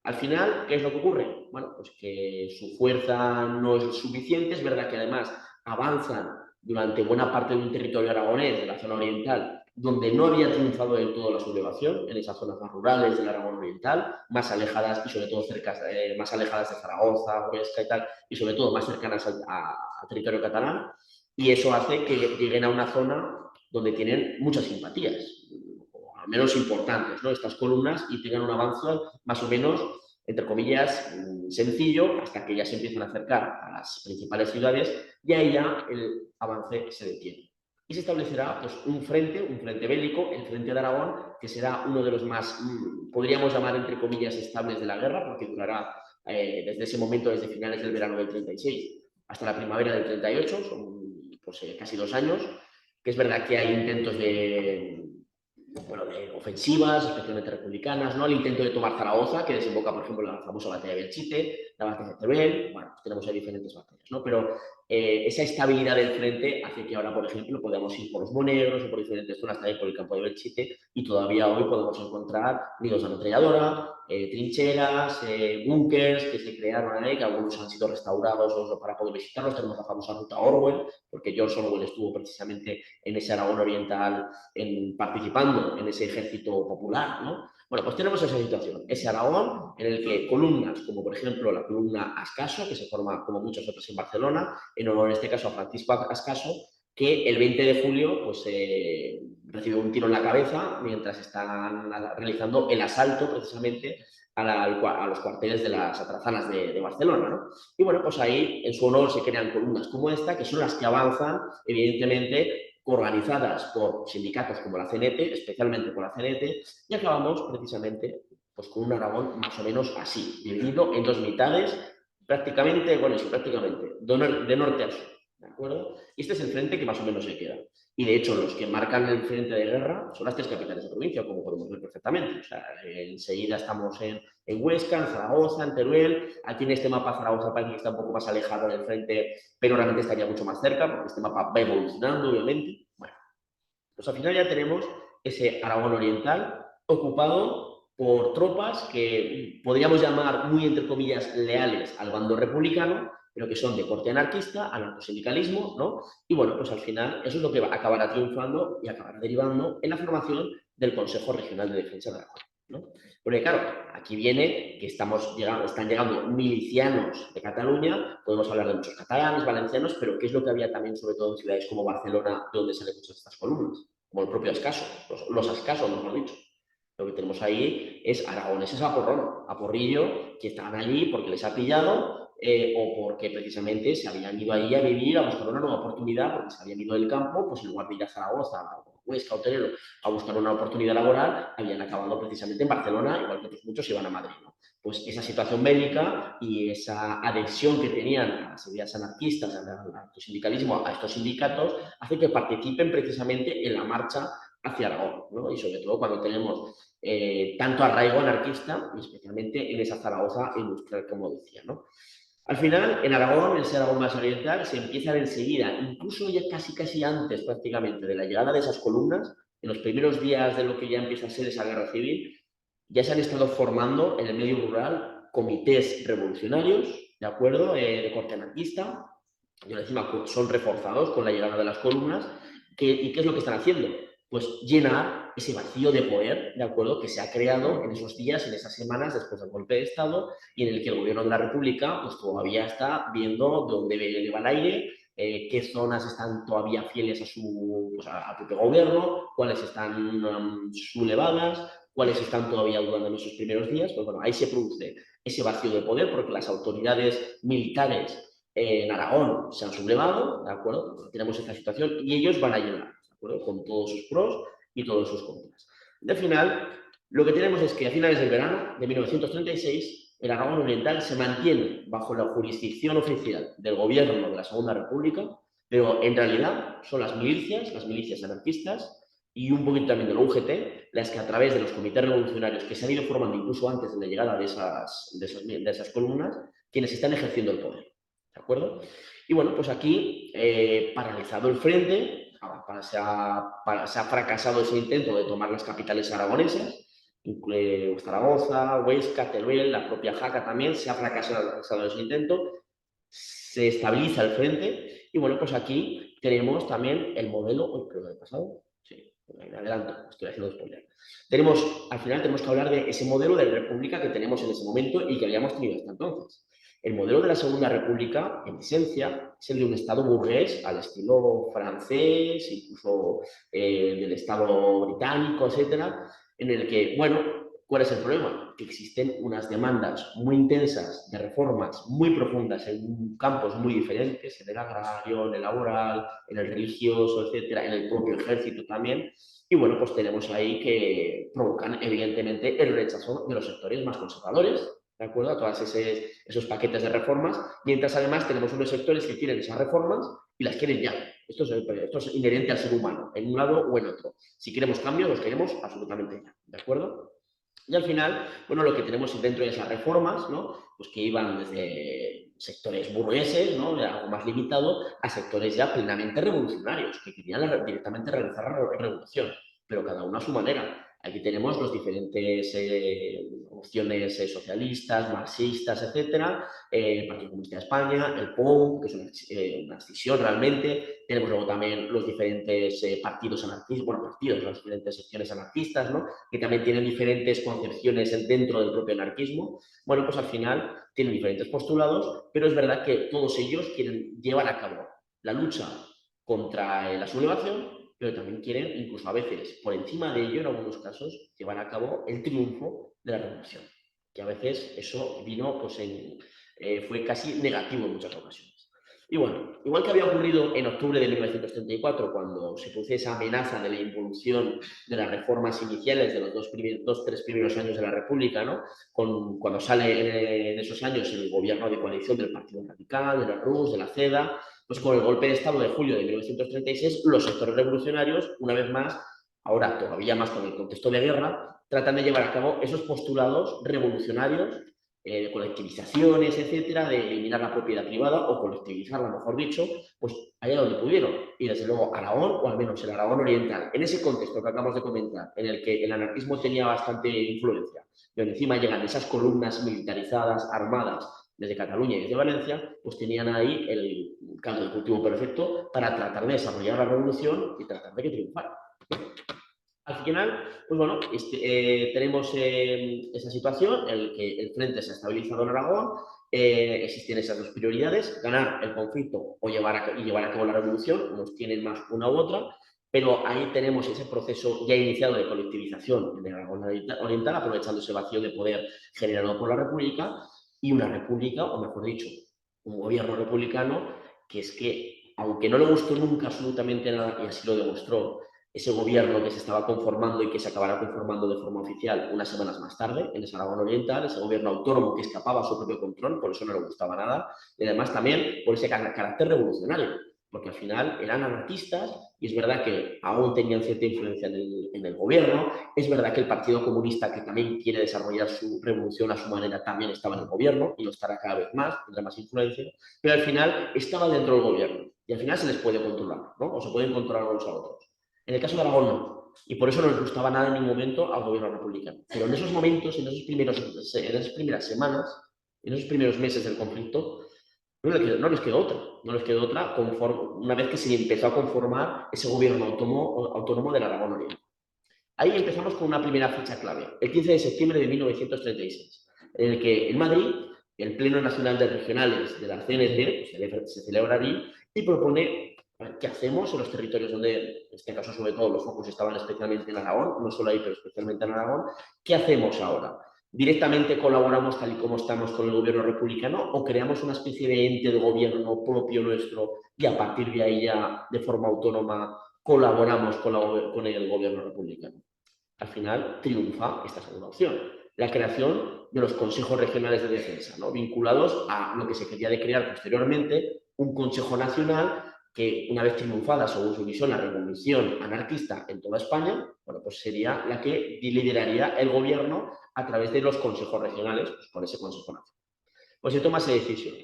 Speaker 2: Al final, ¿qué es lo que ocurre? Bueno, pues que su fuerza no es suficiente, es verdad que además avanzan durante buena parte de un territorio aragonés, de la zona oriental, donde no había triunfado del todo la sublevación, en esas zonas más rurales del Aragón Oriental, más alejadas y sobre todo más alejadas de Zaragoza, Huesca y tal, y sobre todo más cercanas al territorio catalán, y eso hace que lleguen a una zona donde tienen muchas simpatías, o al menos importantes, ¿no? Estas columnas, y tengan un avance más o menos, entre comillas, sencillo, hasta que ya se empiezan a acercar a las principales ciudades y ahí ya el avance se detiene. Y se establecerá pues, un frente bélico, el Frente de Aragón, que será uno de los más, podríamos llamar, entre comillas, estables de la guerra, porque durará desde ese momento, desde finales del verano del 36 hasta la primavera del 38, son pues, casi 2 años, que es verdad que hay intentos de ofensivas, especialmente republicanas, ¿no? El intento de tomar Zaragoza, que desemboca, por ejemplo, en la famosa batalla de Belchite, la batalla de Teruel, bueno, pues tenemos ahí diferentes batallas, ¿no? Pero esa estabilidad del frente hace que ahora, por ejemplo, podamos ir por los Monegros o por diferentes zonas, también por el campo de Belchite, y todavía hoy podemos encontrar nidos de ametralladora, trincheras, búnkers que se crearon ahí, que algunos han sido restaurados para poder visitarlos. Tenemos la famosa ruta Orwell, porque George Orwell estuvo precisamente en ese Aragón oriental participando en ese ejército popular, ¿no? Bueno, pues tenemos esa situación, ese Aragón en el que columnas, como por ejemplo la columna Ascaso, que se forma como muchas otras en Barcelona, en honor en este caso a Francisco Ascaso, que el 20 de julio pues, recibe un tiro en la cabeza mientras están realizando el asalto precisamente a los cuarteles de las atrazanas de Barcelona, ¿no? Y bueno, pues ahí en su honor se crean columnas como esta, que son las que avanzan, evidentemente, organizadas por sindicatos como la CNT, especialmente por la CNT, y acabamos precisamente pues, con un Aragón más o menos así, dividido en dos mitades, prácticamente, bueno, sí, prácticamente, de norte a sur, ¿de acuerdo? Y este es el frente que más o menos se queda. Y de hecho, los que marcan el frente de guerra son las tres capitales de provincia, como podemos ver perfectamente. O sea, enseguida estamos en Huesca, en Zaragoza, en Teruel. Aquí en este mapa Zaragoza parece que está un poco más alejado del frente, pero realmente estaría mucho más cerca, porque este mapa va evolucionando, obviamente. Bueno, pues al final ya tenemos ese Aragón oriental ocupado por tropas que podríamos llamar muy, entre comillas, leales al bando republicano, pero que son de corte anarquista, anarcosindicalismo, ¿no? Y bueno, pues al final eso es lo que acabará triunfando y acabará derivando en la formación del Consejo Regional de Defensa de Aragón, ¿no? Porque claro, aquí viene que están llegando milicianos de Cataluña, podemos hablar de muchos catalanes, valencianos, pero ¿qué es lo que había también, sobre todo en ciudades como Barcelona, de donde salen muchas de estas columnas? Como el propio Ascaso, los Ascasos, mejor dicho. Lo que tenemos ahí es aragoneses a porrón, a porrillo, que estaban allí porque les ha pillado o porque precisamente se habían ido ahí a vivir, a buscar una nueva oportunidad, porque se habían ido del campo, pues en lugar de ir a Zaragoza, a Huesca o Teruel, a buscar una oportunidad laboral, habían acabado precisamente en Barcelona, igual que otros muchos iban a Madrid, ¿no? Pues esa situación bélica y esa adhesión que tenían a las ideas anarquistas, al anarcosindicalismo, a estos sindicatos, hace que participen precisamente en la marcha hacia Aragón, ¿no? Y sobre todo cuando tenemos tanto arraigo anarquista, y especialmente en esa Zaragoza industrial, como decía, ¿no? Al final, en Aragón, en ese Aragón más oriental, se empiezan enseguida, incluso ya casi antes prácticamente de la llegada de esas columnas, en los primeros días de lo que ya empieza a ser esa guerra civil, ya se han estado formando en el medio rural comités revolucionarios, ¿de acuerdo?, de corte anarquista, y encima son reforzados con la llegada de las columnas. ¿Y qué es lo que están haciendo? Pues llenar ese vacío de poder, ¿de acuerdo?, que se ha creado en esos días, en esas semanas después del golpe de Estado, y en el que el gobierno de la República pues todavía está viendo dónde le va el aire, qué zonas están todavía fieles al propio gobierno, cuáles están sublevadas, cuáles están todavía dudando en esos primeros días. Pues bueno, ahí se produce ese vacío de poder porque las autoridades militares en Aragón se han sublevado, ¿de acuerdo? Tenemos esta situación y ellos van a llenar, ¿de acuerdo?, con todos sus pros y todos sus contras. De final, lo que tenemos es que a finales del verano de 1936, el Aragón Oriental se mantiene bajo la jurisdicción oficial del gobierno de la Segunda República, pero en realidad son las milicias anarquistas y un poquito también de la UGT, las que a través de los comités revolucionarios que se han ido formando incluso antes de la llegada de esas columnas, quienes están ejerciendo el poder. ¿De acuerdo? Y bueno, pues aquí, paralizado el frente, se ha fracasado ese intento de tomar las capitales aragonesas, incluye Zaragoza, Huesca, Teruel, la propia Jaca también, se ha fracasado ese intento, se estabiliza el frente y bueno, pues aquí tenemos también el modelo, creo que he pasado, sí, me adelanto, estoy haciendo spoiler. Al final tenemos que hablar de ese modelo de república que tenemos en ese momento y que habíamos tenido hasta entonces. El modelo de la Segunda República, en esencia, es el de un Estado burgués al estilo francés, incluso del Estado británico, etcétera, en el que, bueno, ¿cuál es el problema? Que existen unas demandas muy intensas de reformas muy profundas en campos muy diferentes, en el agrario, en el laboral, en el religioso, etcétera, en el propio ejército también. Y bueno, pues tenemos ahí que provocan, evidentemente, el rechazo de los sectores más conservadores, ¿de acuerdo?, a todos esos paquetes de reformas, mientras además tenemos unos sectores que quieren esas reformas y las quieren ya. Esto es inherente al ser humano, en un lado o en otro. Si queremos cambio, los queremos absolutamente ya, ¿de acuerdo? Y al final, bueno, lo que tenemos dentro de esas reformas, ¿no? Pues que iban desde sectores burgueses, ¿no? De algo más limitado, a sectores ya plenamente revolucionarios, que querían directamente realizar la revolución, pero cada uno a su manera. Aquí tenemos los diferentes opciones socialistas, marxistas, etcétera, el Partido Comunista de España, el POUM, que es una escisión realmente. Tenemos luego también los diferentes partidos anarquistas, bueno, las diferentes secciones anarquistas, ¿no? Que también tienen diferentes concepciones dentro del propio anarquismo. Bueno, pues al final tienen diferentes postulados, pero es verdad que todos ellos quieren llevar a cabo la lucha contra la sublevación, pero también quieren, incluso a veces, por encima de ello, en algunos casos, llevar a cabo el triunfo de la revolución. Que a veces eso vino, pues, fue casi negativo en muchas ocasiones. Y bueno, igual que había ocurrido en octubre de 1934, cuando se produce esa amenaza de la involución de las reformas iniciales de los tres primeros años de la República, ¿no? Cuando sale en esos años el gobierno de coalición del Partido Radical, de la RUS, de la CEDA, pues con el golpe de Estado de julio de 1936, los sectores revolucionarios, una vez más, ahora todavía más con el contexto de guerra, tratan de llevar a cabo esos postulados revolucionarios de colectivizaciones, etcétera, de eliminar la propiedad privada o colectivizarla, mejor dicho, pues allá donde pudieron. Y desde luego Aragón, o al menos el Aragón oriental, en ese contexto que acabamos de comentar, en el que el anarquismo tenía bastante influencia, y encima llegan esas columnas militarizadas, armadas, desde Cataluña y desde Valencia, pues tenían ahí el caldo de cultivo perfecto para tratar de desarrollar la revolución y tratar de que triunfara. Al final, pues bueno, tenemos esa situación en la que el frente se ha estabilizado en Aragón, existen esas dos prioridades, ganar el conflicto o llevar a cabo la revolución, unos tienen más una u otra, pero ahí tenemos ese proceso ya iniciado de colectivización en Aragón Oriental, aprovechando ese vacío de poder generado por la República, y una república, o mejor dicho, un gobierno republicano, que es que, aunque no le gustó nunca absolutamente nada, y así lo demostró, ese gobierno que se estaba conformando y que se acabará conformando de forma oficial unas semanas más tarde, en ese Aragón Oriental, ese gobierno autónomo que escapaba a su propio control, por eso no le gustaba nada, y además también por ese carácter revolucionario, porque al final eran anarquistas y es verdad que aún tenían cierta influencia en el gobierno, es verdad que el Partido Comunista, que también quiere desarrollar su revolución a su manera, también estaba en el gobierno y lo estará cada vez más, tendrá más influencia, pero al final estaba dentro del gobierno y al final se les puede controlar, ¿no? O se pueden controlar unos a otros. En el caso de Aragón no, y por eso no les gustaba nada en ningún momento al gobierno republicano. Pero en esos momentos, en esas primeras semanas, en esos primeros meses del conflicto, no les quedó otra una vez que se empezó a conformar ese gobierno autónomo del Aragón Oriental. Ahí empezamos con una primera fecha clave, el 15 de septiembre de 1936, en el que en Madrid el Pleno Nacional de Regionales de la CNT se celebra allí y propone qué hacemos en los territorios donde, en este caso sobre todo los focos estaban especialmente en Aragón, no solo ahí, pero especialmente en Aragón, ¿qué hacemos ahora? ¿Directamente colaboramos tal y como estamos con el gobierno republicano o creamos una especie de ente de gobierno propio nuestro y a partir de ahí ya de forma autónoma colaboramos con el gobierno republicano? Al final triunfa esta segunda opción, la creación de los consejos regionales de defensa, ¿no? Vinculados a lo que se quería de crear posteriormente, un consejo nacional que una vez triunfada, según su visión, la revolución anarquista en toda España, bueno, pues sería la que lideraría el gobierno a través de los consejos regionales, pues por ese consejo nacional. Pues se toma esa decisión.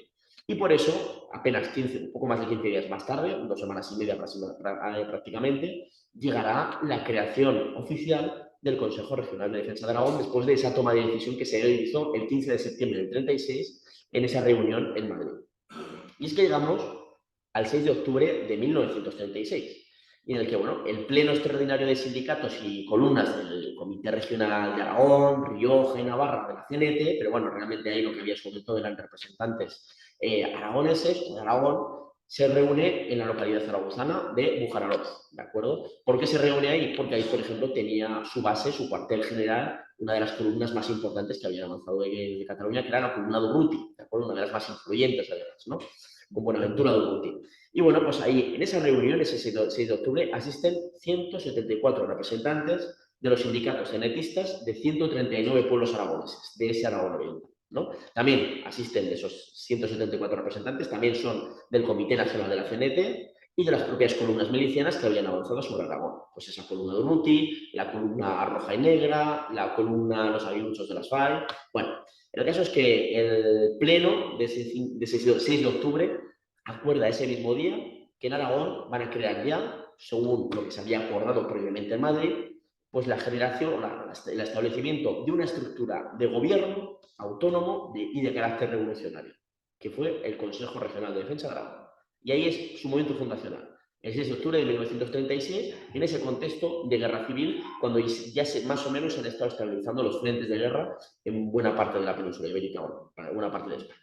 Speaker 2: Y por eso, apenas un poco más de 15 días más tarde, 2 semanas y media prácticamente, llegará la creación oficial del Consejo Regional de Defensa de Aragón después de esa toma de decisión que se hizo el 15 de septiembre del 36 en esa reunión en Madrid. Y es que llegamos al 6 de octubre de 1936, y en el que, bueno, el pleno extraordinario de sindicatos y columnas del Comité Regional de Aragón, Rioja y Navarra de la CNT, pero bueno, realmente ahí lo que había sobre todo eran representantes aragoneses o de Aragón, se reúne en la localidad zaragozana de Bujaraloz, ¿de acuerdo? ¿Por qué se reúne ahí? Porque ahí, por ejemplo, tenía su base, su cuartel general, una de las columnas más importantes que habían avanzado de Cataluña, que era la columna de Urruti, ¿de acuerdo? Una de las más influyentes, además, ¿no? Con Buenaventura de Urruti. Y bueno, pues ahí, en esa reunión, ese 6 de octubre, asisten 174 representantes de los sindicatos cenetistas de 139 pueblos aragoneses, de ese Aragón Oriental, ¿no? También asisten de esos 174 representantes, también son del Comité Nacional de la CNT y de las propias columnas milicianas que habían avanzado sobre Aragón. Pues esa columna de Urruti, la columna roja y negra, la columna los aguiluchos de las FAI. Bueno, el caso es que el pleno de ese 6 de octubre acuerda ese mismo día que en Aragón van a crear ya, según lo que se había acordado previamente en Madrid, pues la generación, el establecimiento de una estructura de gobierno autónomo y de carácter revolucionario, que fue el Consejo Regional de Defensa de Aragón. Y ahí es su momento fundacional. El 6 de octubre de 1936, en ese contexto de guerra civil, cuando ya más o menos se han estado estabilizando los frentes de guerra en buena parte de la península ibérica, o en buena parte de España.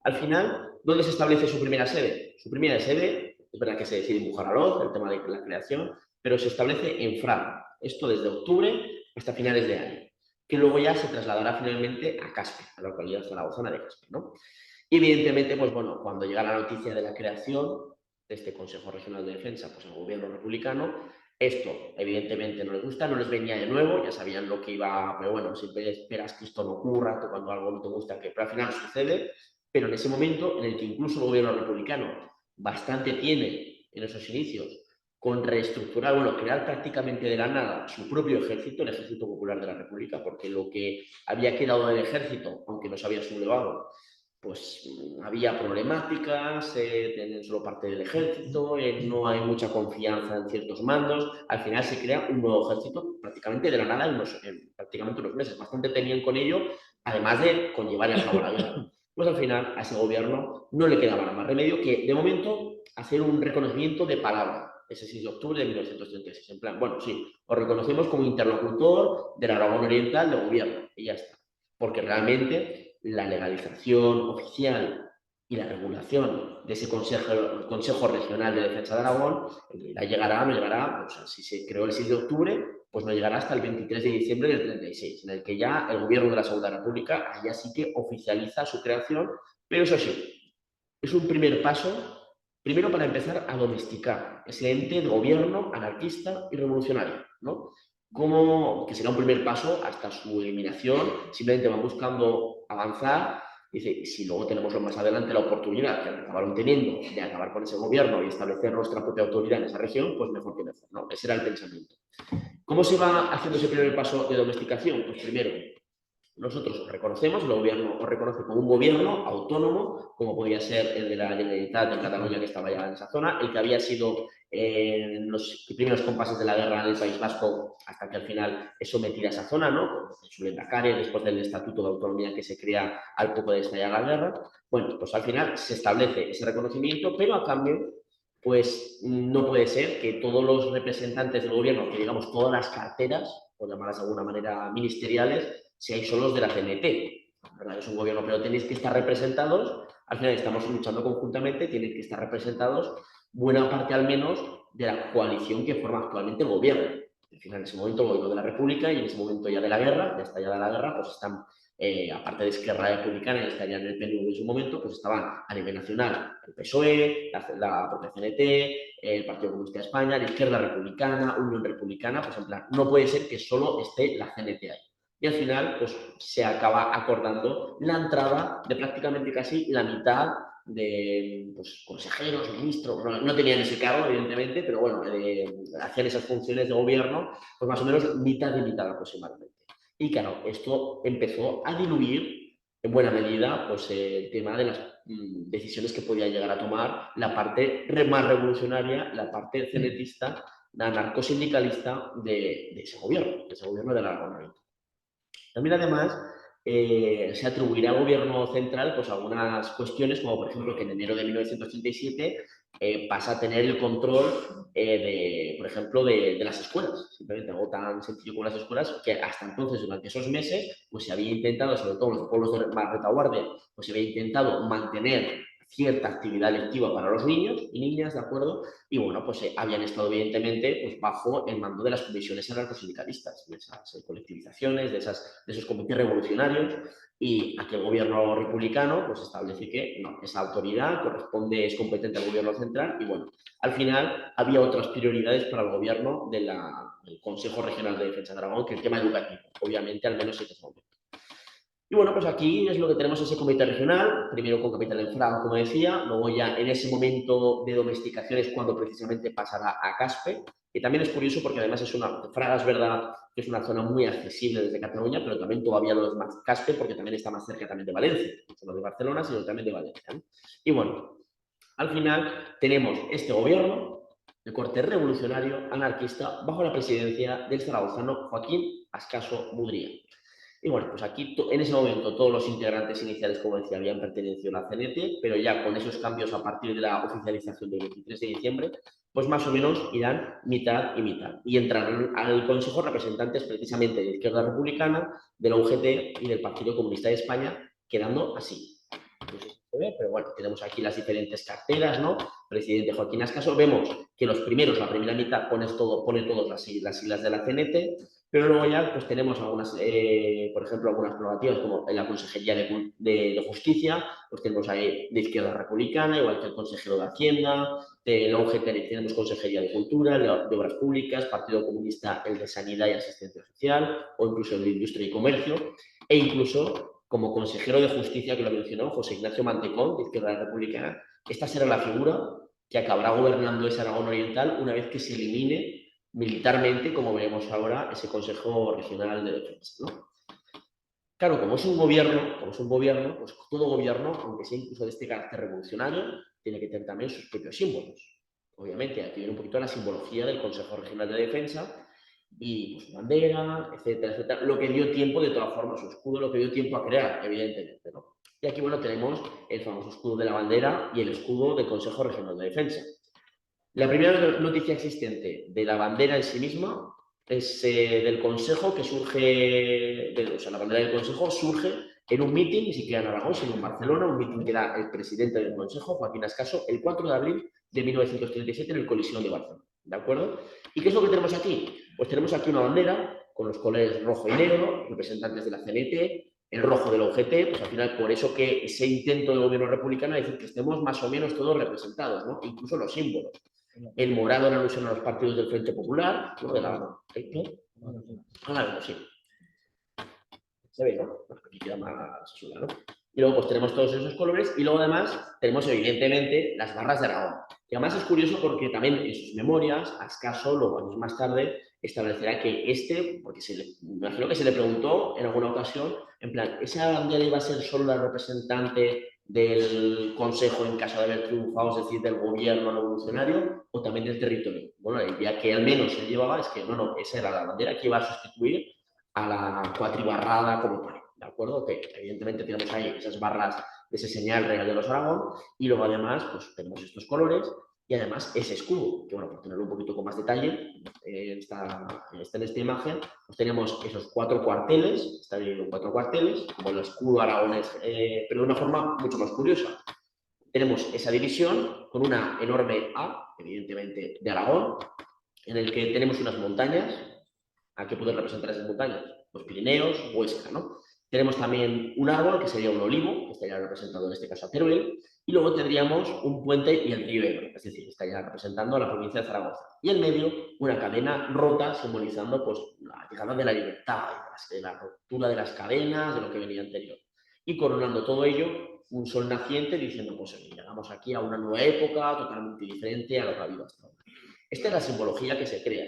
Speaker 2: Al final, ¿dónde se establece su primera sede? Su primera sede, es verdad que se decide en Bujaraloz, el tema de la creación, pero se establece en Fraga. Esto desde octubre hasta finales de año, que luego ya se trasladará finalmente a Caspe, a la localidad zaragozana de Caspe, ¿no? Y evidentemente, pues bueno, cuando llega la noticia de la creación de este Consejo Regional de Defensa, pues el gobierno republicano, esto evidentemente no les gusta, no les venía de nuevo, ya sabían lo que iba, pero bueno, siempre esperas que esto no ocurra, que cuando algo no te gusta, que pero al final sucede, pero en ese momento en el que incluso el gobierno republicano bastante tiene en esos inicios con reestructurar, bueno, crear prácticamente de la nada su propio ejército, el Ejército Popular de la República, porque lo que había quedado del ejército, aunque no se había sublevado, pues había problemáticas, tienen solo parte del ejército, no hay mucha confianza en ciertos mandos. Al final se crea un nuevo ejército prácticamente de la nada en prácticamente unos meses. Bastante tenían con ello, además de conllevar el cabo a la guerra. Pues al final a ese gobierno no le quedaba nada más remedio que, de momento, hacer un reconocimiento de palabra, ese 6 de octubre de 1936. En plan, bueno, sí, os reconocemos como interlocutor del Aragón Oriental del gobierno, y ya está. Porque realmente la legalización oficial y la regulación de ese Consejo Regional de Defensa de Aragón no llegará, o sea, si se creó el 6 de octubre, pues no llegará hasta el 23 de diciembre del 36, en el que ya el gobierno de la Segunda República allá sí que oficializa su creación, pero eso sí, es un primer paso, primero para empezar a domesticar ese ente de gobierno anarquista y revolucionario, ¿no? Como que será un primer paso hasta su eliminación, simplemente van buscando avanzar, dice, y si luego tenemos más adelante la oportunidad que acabaron teniendo de acabar con ese gobierno y establecer nuestra propia autoridad en esa región, pues mejor que mejor, ¿no? Ese era el pensamiento. ¿Cómo se va haciendo ese primer paso de domesticación? Pues primero, nosotros os reconocemos, el gobierno os reconoce como un gobierno autónomo, como podía ser el de la Generalitat de Cataluña, que estaba ya en esa zona, el que había sido en los primeros compases de la guerra en el País Vasco, hasta que al final es sometida a esa zona, ¿no? Con su Lehendakari, después del Estatuto de Autonomía que se crea al poco de estallar la guerra. Bueno, pues al final se establece ese reconocimiento, pero a cambio, pues no puede ser que todos los representantes del gobierno, que digamos todas las carteras, por llamarlas de alguna manera ministeriales, seáis solos de la CNT. ¿Verdad? Es un gobierno, pero tenéis que estar representados. Al final estamos luchando conjuntamente, tienen que estar representados buena parte al menos de la coalición que forma actualmente el gobierno. Al final, en ese momento, el gobierno de la República y en ese momento ya de la guerra, ya estallada la guerra, pues están, aparte de Esquerra Republicana y estarían en el PNV en su momento, pues estaban a nivel nacional el PSOE, la propia CNT, el Partido Comunista de España, la Izquierda Republicana, Unión Republicana, pues en plan, no puede ser que solo esté la CNT ahí. Y al final, pues se acaba acordando la entrada de prácticamente casi la mitad de pues, consejeros, ministros, no tenían ese cargo, evidentemente, pero bueno, hacían esas funciones de gobierno, pues más o menos mitad y mitad aproximadamente. Y claro, esto empezó a diluir en buena medida pues, el tema de las decisiones que podía llegar a tomar la parte más revolucionaria, la parte cenetista, la anarcosindicalista de ese gobierno de la Aragón Oriental. También, además, se atribuirá al gobierno central pues, algunas cuestiones, como por ejemplo que en enero de 1937 pasa a tener el control, por ejemplo, de las escuelas. Simplemente algo tan sencillo como las escuelas, que hasta entonces, durante esos meses, pues se había intentado, sobre todo en los pueblos de más retaguardia, pues se había intentado mantener cierta actividad lectiva para los niños y niñas, ¿de acuerdo? Y bueno, pues habían estado evidentemente pues, bajo el mando de las comisiones anarcosindicalistas, de esas colectivizaciones, de esos comités revolucionarios, y aquel gobierno republicano pues establece que no, esa autoridad es competente al gobierno central y bueno, al final había otras prioridades para el gobierno del Consejo Regional de Defensa de Aragón que el tema educativo, obviamente al menos en ese momento. Y bueno, pues aquí es lo que tenemos ese comité regional, primero con capital en Fraga, como decía, luego ya en ese momento de domesticación es cuando precisamente pasará a Caspe, que también es curioso porque además Fraga es verdad que es una zona muy accesible desde Cataluña, pero también todavía lo es más Caspe porque también está más cerca también de Valencia, no solo de Barcelona, sino también de Valencia, ¿no? Y bueno, al final tenemos este gobierno de corte revolucionario, anarquista, bajo la presidencia del zaragozano Joaquín Ascaso Mudría. Y bueno, pues aquí en ese momento todos los integrantes iniciales, como decía, habían pertenecido a la CNT, pero ya con esos cambios a partir de la oficialización del 23 de diciembre, pues más o menos irán mitad y mitad. Y entrarán al Consejo representantes precisamente de Izquierda Republicana, de la UGT y del Partido Comunista de España, quedando así. No sé si se ve, pero bueno, tenemos aquí las diferentes carteras, ¿no? Presidente Joaquín Ascaso. Vemos que los primeros, la primera mitad, pone todas las siglas de la CNT, pero luego ya pues tenemos algunas, por ejemplo, algunas prerrogativas como en la Consejería de Justicia, pues tenemos ahí de Izquierda Republicana, igual que el consejero de Hacienda, de la UGT tenemos Consejería de Cultura, de Obras Públicas, Partido Comunista, el de Sanidad y Asistencia Social, o incluso el de Industria y Comercio, e incluso como consejero de Justicia, que lo mencionó José Ignacio Mantecón, de Izquierda Republicana, esta será la figura que acabará gobernando ese Aragón Oriental una vez que se elimine militarmente, como veremos ahora, ese Consejo Regional de Defensa, ¿no? Claro, como es un gobierno, pues todo gobierno, aunque sea incluso de este carácter revolucionario, tiene que tener también sus propios símbolos. Obviamente, aquí viene un poquito la simbología del Consejo Regional de Defensa y pues, su bandera, etcétera, etcétera. Lo que dio tiempo, de todas formas, su escudo, lo que dio tiempo a crear, evidentemente, ¿no? Y aquí, bueno, tenemos el famoso escudo de la bandera y el escudo del Consejo Regional de Defensa. La primera noticia existente de la bandera en sí misma es del Consejo que surge, o sea, la bandera del Consejo surge en un mitin, ni siquiera en Aragón, sino en Barcelona, un mitin que da el presidente del Consejo, Joaquín Ascaso, el 4 de abril de 1937 en el Coliseo de Barcelona. ¿De acuerdo? ¿Y qué es lo que tenemos aquí? Pues tenemos aquí una bandera con los colores rojo y negro, representantes de la CNT, el rojo de la UGT, pues al final por eso que ese intento del gobierno republicano es decir que estemos más o menos todos representados, ¿no? Incluso los símbolos. El morado en alusión a los partidos del Frente Popular, ¿no? De la... Claro, sí. Se ve, ¿no? Aquí queda más chula, ¿no? Y luego pues tenemos todos esos colores y luego además tenemos evidentemente las barras de Aragón. Que además es curioso porque también en sus memorias, Ascaso, luego años más tarde, establecerá que porque me imagino que se le preguntó en alguna ocasión, en plan, ¿esa bandera iba a ser solo la representante del Consejo en caso de haber triunfado, es decir, del gobierno revolucionario, o también del territorio? Bueno, la idea que al menos se llevaba es que no, esa era la bandera que iba a sustituir a la cuatribarrada como tal, ¿de acuerdo? Que evidentemente tenemos ahí esas barras de ese señal real de los Aragón y luego además pues tenemos estos colores y además ese escudo, que bueno, por tenerlo un poquito con más detalle, en esta imagen, pues tenemos esos 4 cuarteles, está dividido en 4 cuarteles, como el escudo aragonés, pero de una forma mucho más curiosa. Tenemos esa división con una enorme A, evidentemente de Aragón, en el que tenemos unas montañas. ¿A qué pueden representar esas montañas? Pues Pirineos, Huesca, ¿no? Tenemos también un árbol, que sería un olivo, que estaría representado en este caso a Teruel, y luego tendríamos un puente y el río Ebro, es decir, estaría representando a la provincia de Zaragoza. Y en medio, una cadena rota, simbolizando pues, la llegada de la libertad, de la ruptura de las cadenas, de lo que venía anterior. Y coronando todo ello, un sol naciente diciendo, pues llegamos aquí a una nueva época, totalmente diferente a lo que ha habido hasta ahora. Esta es la simbología que se crea.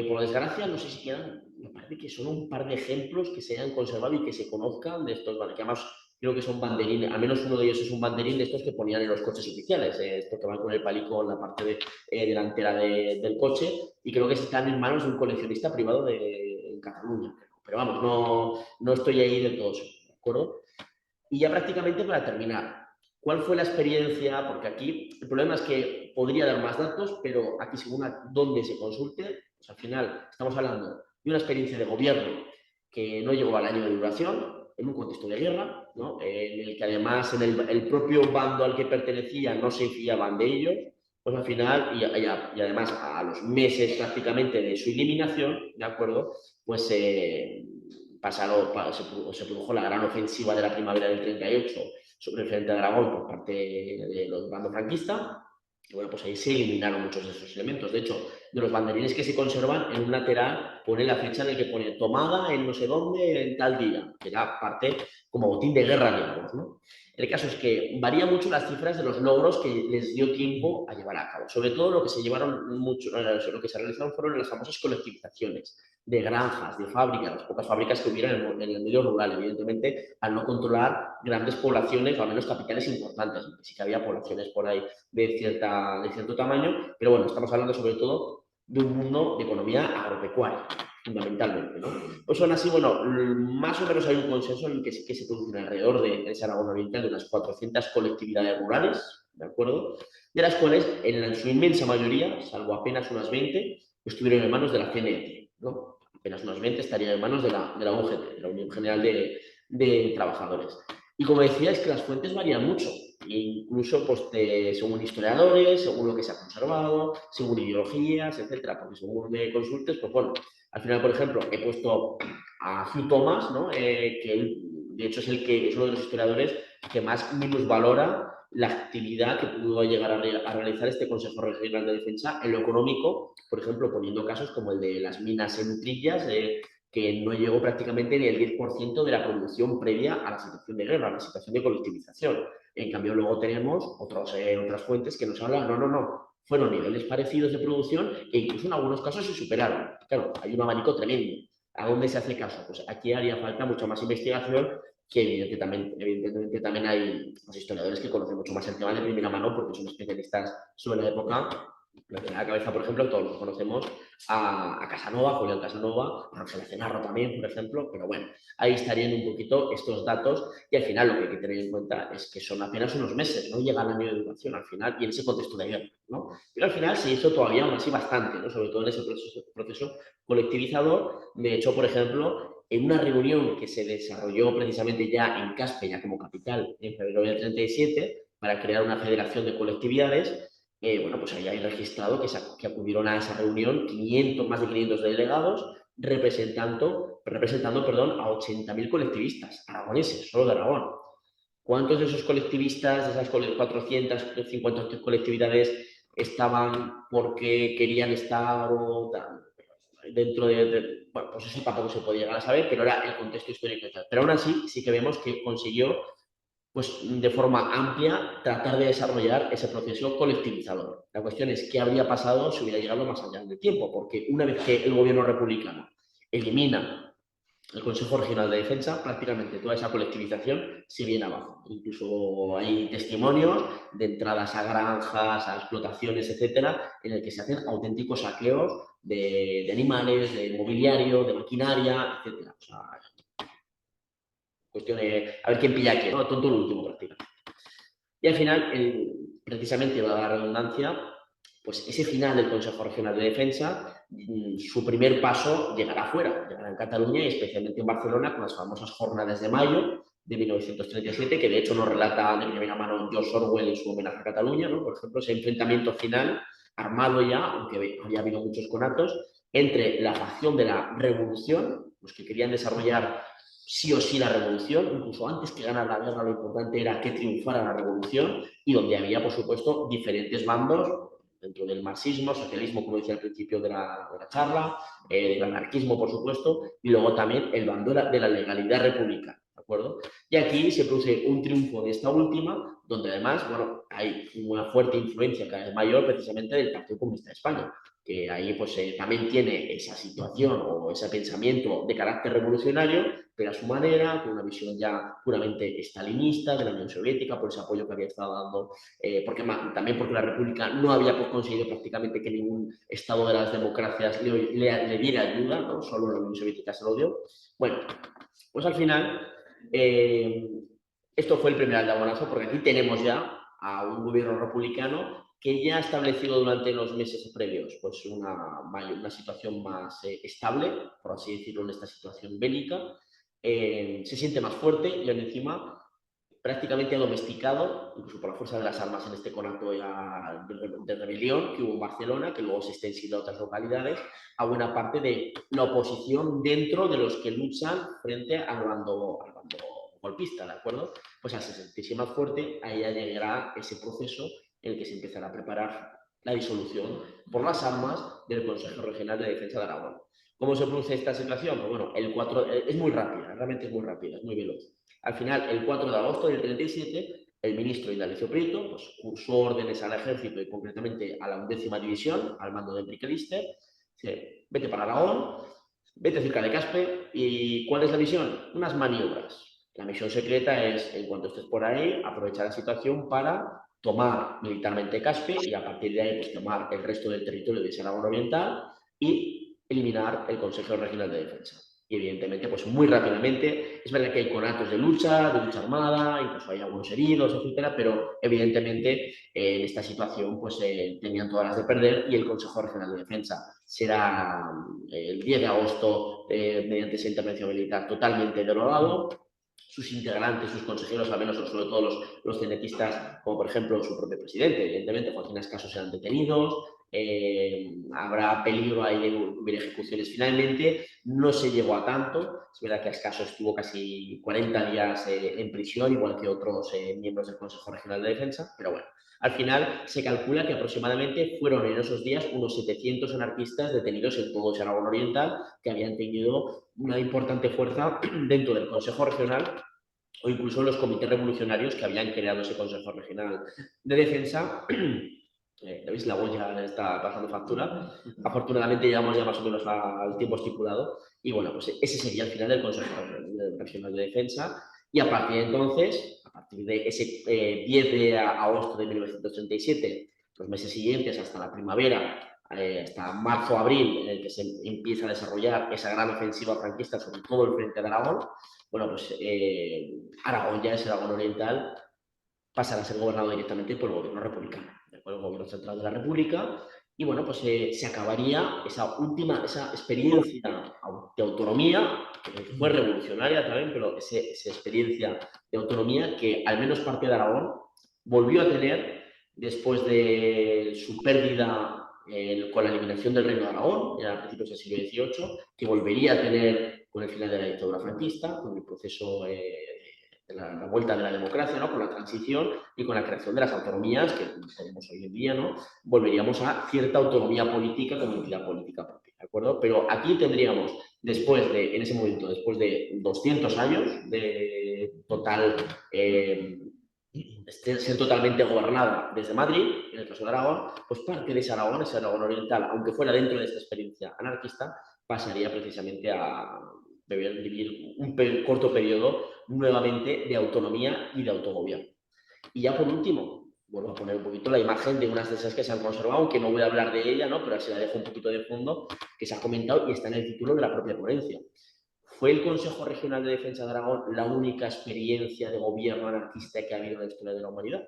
Speaker 2: Por desgracia, no sé si quedan, me parece que son un par de ejemplos que se hayan conservado y que se conozcan de estos, que además creo que son banderines, al menos uno de ellos es un banderín de estos que ponían en los coches oficiales, estos que van con el palico en la parte delantera del coche, y creo que están en manos de un coleccionista privado en Cataluña. Pero vamos, no estoy ahí del todo seguro, ¿de acuerdo? Y ya prácticamente para terminar, ¿cuál fue la experiencia? Porque aquí el problema es que podría dar más datos, pero aquí según dónde se consulte, pues al final estamos hablando de una experiencia de gobierno que no llegó al año de duración, en un contexto de guerra, ¿no? En el que además en el propio bando al que pertenecía no se fiaban de ellos, pues al final, y además a los meses prácticamente de su eliminación, ¿de acuerdo? Pues se produjo la gran ofensiva de la primavera del 38 sobre el frente de Aragón por parte de los bandos franquistas. Y bueno, pues ahí se eliminaron muchos de esos elementos. De hecho, de los banderines que se conservan, en un lateral pone la fecha en la que pone tomada en no sé dónde, en tal día, que era parte como botín de guerra, digamos, ¿no? El caso es que varía mucho las cifras de los logros que les dio tiempo a llevar a cabo. Sobre todo lo que se llevaron mucho, lo que se realizaron fueron las famosas colectivizaciones de granjas, de fábricas, las pocas fábricas que hubiera en el medio rural, evidentemente, al no controlar grandes poblaciones o al menos capitales importantes, porque sí que había poblaciones por ahí de cierto tamaño, pero bueno, estamos hablando sobre todo de un mundo de economía agropecuaria, fundamentalmente, ¿no? Pues son así, bueno, más o menos hay un consenso en el que sí que se producen alrededor de ese Aragón Oriental de unas 400 colectividades rurales, ¿de acuerdo? De las cuales, en su inmensa mayoría, salvo apenas unas 20, estuvieron en manos de la CNT, ¿no? Apenas unas 20 estarían en manos de la UGT, de la Unión General de Trabajadores. Y como decía, es que las fuentes varían mucho, incluso pues, según historiadores, según lo que se ha conservado, según ideologías, etcétera, porque según me consultes, pues bueno, al final, por ejemplo, he puesto a Hugh Thomas, ¿no? Que él, de hecho es uno de los historiadores que más minusvalora la actividad que pudo llegar a realizar este Consejo Regional de Defensa en lo económico, por ejemplo, poniendo casos como el de las minas en Trillas, que no llegó prácticamente ni el 10% de la producción previa a la situación de guerra, a la situación de colectivización. En cambio, luego tenemos otras fuentes que nos hablan, no, fueron niveles parecidos de producción e incluso en algunos casos se superaron. Claro, hay un abanico tremendo. ¿A dónde se hace caso? Pues aquí haría falta mucha más investigación, que evidentemente también hay los historiadores que conocen mucho más el tema de primera mano porque son especialistas sobre la época. Me viene a la cabeza, por ejemplo, todos los conocemos a Casanova, Julián Casanova, a Ángel Cenarro también, por ejemplo, pero bueno, ahí estarían un poquito estos datos y al final lo que hay que tener en cuenta es que son apenas unos meses, no llega el año de educación al final y en ese contexto de guerra, ¿no? Pero al final se hizo todavía aún así bastante, ¿no? Sobre todo en ese proceso colectivizador. De hecho, por ejemplo, en una reunión que se desarrolló precisamente ya en Caspe, ya como capital, en febrero del 37, para crear una federación de colectividades, bueno, pues ahí hay registrado que acudieron a esa reunión más de 500 delegados representando a 80.000 colectivistas aragoneses, solo de Aragón. ¿Cuántos de esos colectivistas, de esas 450 colectividades, estaban porque querían estar dentro bueno, pues eso tampoco se podía llegar a saber, pero era el contexto histórico y tal. Pero aún así sí que vemos que consiguió pues de forma amplia tratar de desarrollar ese proceso colectivizador. La cuestión es qué habría pasado si hubiera llegado más allá del tiempo, porque una vez que el gobierno republicano elimina el Consejo Regional de Defensa, prácticamente toda esa colectivización se viene abajo. Incluso hay testimonios de entradas a granjas, a explotaciones, etcétera, en el que se hacen auténticos saqueos de animales, de mobiliario, de maquinaria, etcétera. O sea, cuestión de a ver quién pilla a quién, ¿no? Tonto el último prácticamente. Y al final, precisamente va a la redundancia, pues ese final del Consejo Regional de Defensa, su primer paso llegará fuera, llegará en Cataluña y especialmente en Barcelona con las famosas Jornadas de Mayo de 1937, que de hecho nos relata de primera mano George Orwell en su homenaje a Cataluña, ¿no? Por ejemplo, ese enfrentamiento final, armado ya, aunque había habido muchos conatos, entre la facción de la revolución, los que querían desarrollar sí o sí la revolución, incluso antes que ganar la guerra lo importante era que triunfara la revolución, y donde había, por supuesto, diferentes bandos dentro del marxismo, socialismo, como decía al principio de la charla, del anarquismo, por supuesto, y luego también el bando de la legalidad republicana, ¿de acuerdo? Y aquí se produce un triunfo de esta última, donde además, bueno, hay una fuerte influencia cada vez mayor precisamente del Partido Comunista de España, que ahí pues también tiene esa situación o ese pensamiento de carácter revolucionario, pero a su manera, con una visión ya puramente estalinista de la Unión Soviética, por ese apoyo que había estado dando, también porque la República no había conseguido prácticamente que ningún Estado de las democracias le diera ayuda, ¿no? Solo la Unión Soviética se lo dio. Bueno, pues al final, esto fue el primer aldabonazo, porque aquí tenemos ya a un gobierno republicano que ya ha establecido durante los meses previos pues una situación más estable, por así decirlo, en esta situación bélica, se siente más fuerte y encima prácticamente ha domesticado, incluso por la fuerza de las armas en este conato de rebelión que hubo en Barcelona, que luego se extendió a otras localidades, a buena parte de la oposición dentro de los que luchan frente al bando golpista, ¿de acuerdo? Pues al sentirse más fuerte, ahí ya llegará ese proceso en el que se empezará a preparar la disolución por las armas del Consejo Regional de Defensa de Aragón. ¿Cómo se produce esta situación? Pues bueno, es muy rápida, realmente es muy rápida, es muy veloz. Al final, el 4 de agosto del 37, el ministro Indalecio Prieto pues, cursó órdenes al ejército y concretamente a la 11ª división, al mando de Enrique Lister, dice, vete para Aragón, vete cerca de Caspe. ¿Y cuál es la misión? Unas maniobras. La misión secreta es, en cuanto estés por ahí, aprovechar la situación para tomar militarmente Caspe y a partir de ahí pues, tomar el resto del territorio de Aragón Oriental y eliminar el Consejo Regional de Defensa. Y evidentemente, pues muy rápidamente, es verdad que hay conatos de lucha armada, incluso hay algunos heridos, etcétera, pero evidentemente en esta situación pues tenían todas las de perder y el Consejo Regional de Defensa será el 10 de agosto mediante esa intervención militar totalmente derogado. Sus integrantes, sus consejeros, al menos sobre todo los cenetistas, como por ejemplo su propio presidente, evidentemente, Joaquín Ascaso, serán detenidos, habrá peligro ahí de hubiera ejecuciones. Finalmente, no se llegó a tanto. Es verdad que Ascaso estuvo casi 40 días en prisión, igual que otros miembros del Consejo Regional de Defensa, pero bueno, al final se calcula que aproximadamente fueron en esos días unos 700 anarquistas detenidos en todo ese Aragón Oriental que habían tenido una importante fuerza dentro del Consejo Regional o incluso los comités revolucionarios que habían creado ese Consejo Regional de Defensa. ¿Veis? La voz ya está pasando factura. Afortunadamente llegamos ya más o menos al tiempo estipulado y bueno, pues ese sería el final del Consejo Regional de Defensa y a partir de entonces, a partir de ese 10 de agosto de 1937, los meses siguientes hasta la primavera, hasta marzo-abril, en el que se empieza a desarrollar esa gran ofensiva franquista sobre todo el frente de Aragón, bueno, pues Aragón ya es Aragón Oriental, pasará a ser gobernado directamente por el gobierno republicano, por el gobierno central de la República, y bueno, pues se acabaría esa experiencia de autonomía, que fue revolucionaria también, pero esa experiencia de autonomía que al menos parte de Aragón volvió a tener después de su pérdida con la eliminación del Reino de Aragón, a principios del siglo XVIII, que volvería a tener con el final de la dictadura franquista, con el proceso de la vuelta de la democracia, ¿no? Con la transición y con la creación de las autonomías que tenemos hoy en día, ¿no? Volveríamos a cierta autonomía política como entidad política propia, ¿de acuerdo? Pero aquí tendríamos, en ese momento, después de 200 años de total ser totalmente gobernada desde Madrid, en el caso de Aragón, pues parte de ese Aragón Oriental, aunque fuera dentro de esta experiencia anarquista, pasaría precisamente a vivir un corto periodo nuevamente de autonomía y de autogobierno. Y ya por último, vuelvo a poner un poquito la imagen de unas de esas que se han conservado, aunque no voy a hablar de ella, ¿no? Pero así la dejo un poquito de fondo, que se ha comentado y está en el título de la propia ponencia. ¿Fue el Consejo Regional de Defensa de Aragón la única experiencia de gobierno anarquista que ha habido en la historia de la humanidad?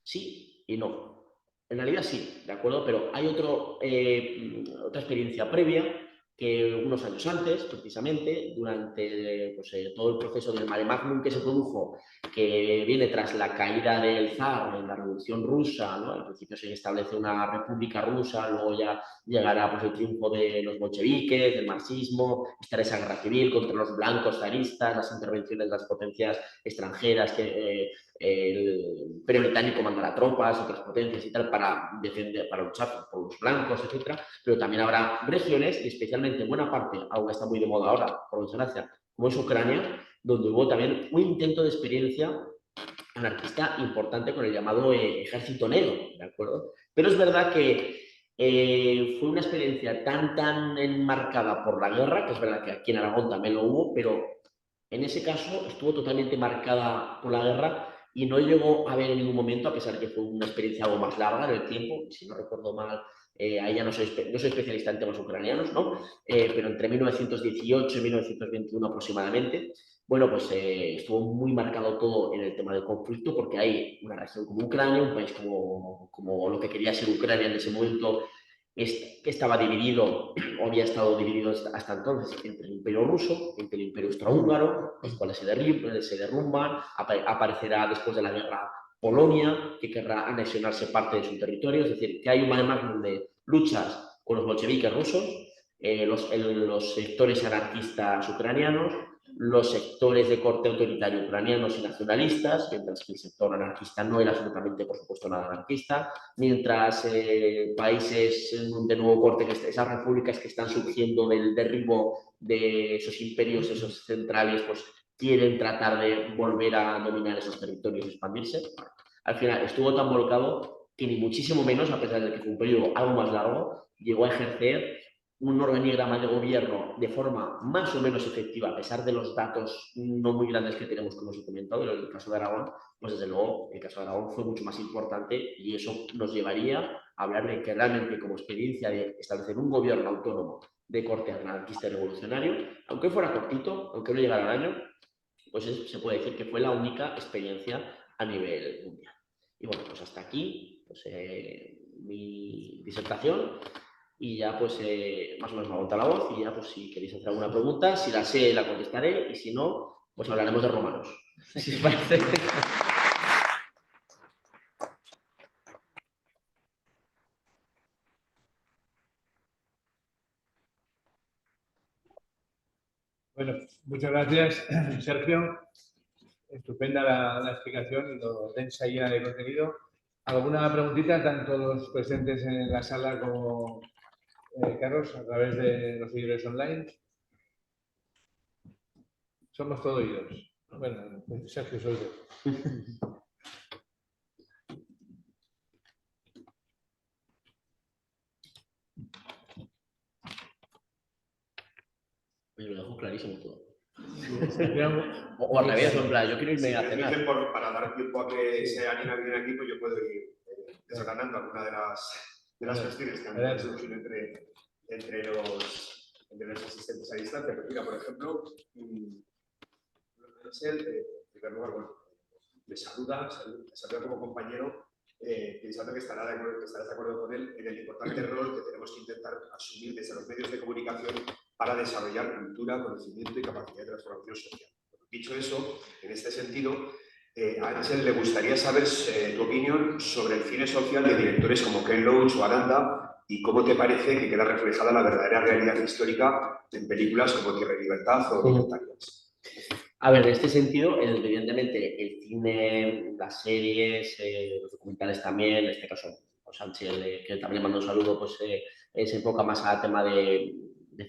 Speaker 2: Sí y no. En realidad sí, ¿de acuerdo? Pero hay otra experiencia previa que unos años antes, precisamente, durante pues, todo el proceso del Mare Magnum que se produjo, que viene tras la caída del zar en la Revolución Rusa, ¿no? Al principio se establece una república rusa, luego ya llegará pues, el triunfo de los bolcheviques, del marxismo, estará esa guerra civil contra los blancos zaristas, las intervenciones de las potencias extranjeras que el Imperio Británico mandará tropas, otras potencias y tal para luchar por los blancos, etcétera, pero también habrá regiones, y especialmente buena parte, algo que está muy de moda ahora, por desgracia, como es Ucrania, donde hubo también un intento de experiencia anarquista importante con el llamado Ejército Negro, ¿de acuerdo? Pero es verdad que fue una experiencia tan enmarcada por la guerra, que es verdad que aquí en Aragón también lo hubo, pero en ese caso estuvo totalmente marcada por la guerra y no llegó a haber en ningún momento, a pesar de que fue una experiencia algo más larga en el tiempo, si no recuerdo mal, ahí ya no soy especialista en temas ucranianos, ¿no? Pero entre 1918 y 1921 aproximadamente, bueno, pues estuvo muy marcado todo en el tema del conflicto porque hay una región como Ucrania, un país como lo que quería ser Ucrania en ese momento, que estaba dividido, o había estado dividido hasta entonces, entre el Imperio Ruso, entre el Imperio Austrohúngaro, los cuales se derrumban, aparecerá después de la guerra Polonia, que querrá anexionarse parte de su territorio, es decir, que hay un magma de luchas con los bolcheviques rusos, los sectores anarquistas ucranianos, los sectores de corte autoritario ucranianos y nacionalistas, mientras que el sector anarquista no era absolutamente, por supuesto, nada anarquista, mientras países de nuevo corte, esas repúblicas que están surgiendo del derribo de esos imperios, esos centrales, pues quieren tratar de volver a dominar esos territorios y expandirse. Al final estuvo tan volcado que ni muchísimo menos, a pesar de que fue un periodo algo más largo, llegó a ejercer un organigrama de gobierno de forma más o menos efectiva, a pesar de los datos no muy grandes que tenemos, como os he comentado, en el caso de Aragón, pues desde luego el caso de Aragón fue mucho más importante y eso nos llevaría a hablar de que realmente como experiencia de establecer un gobierno autónomo de corte anarquista y revolucionario, aunque fuera cortito, aunque no llegara al año, pues se puede decir que fue la única experiencia a nivel mundial. Y bueno, pues hasta aquí pues, mi disertación. Y ya pues más o menos me aguanta la voz y ya pues si queréis hacer alguna pregunta, si la sé la contestaré y si no, pues hablaremos de romanos. Si os parece.
Speaker 4: Bueno, muchas gracias, Sergio. Estupenda la explicación y lo densa y llena de contenido. ¿Alguna preguntita, tanto los presentes en la sala como Carlos, a través de los seguidores online? Somos todo oídos. Bueno, Sergio, soy yo.
Speaker 2: Oye, lo dejo clarísimo todo.
Speaker 4: O
Speaker 2: al revés, en plan, yo quiero irme a cenar.
Speaker 3: Para dar tiempo a que se anime a venir aquí, pues yo puedo ir desgranando alguna de las cuestiones que han surgido entre los asistentes a distancia. Pero mira, por ejemplo, en primer lugar, bueno, le saluda como compañero, pensando que estarás de acuerdo con él en el importante rol que tenemos que intentar asumir desde los medios de comunicación para desarrollar cultura, conocimiento y capacidad de transformación social. Dicho eso, en este sentido, a Ángel le gustaría saber tu opinión sobre el cine social de directores como Ken Loach o Aranda y cómo te parece que queda reflejada la verdadera realidad histórica en películas como Tierra y Libertad o Libertarias.
Speaker 2: A ver, en este sentido, evidentemente, el cine, las series, los documentales también, en este caso, pues Ángel, que también le mando un saludo, pues se enfoca más al tema de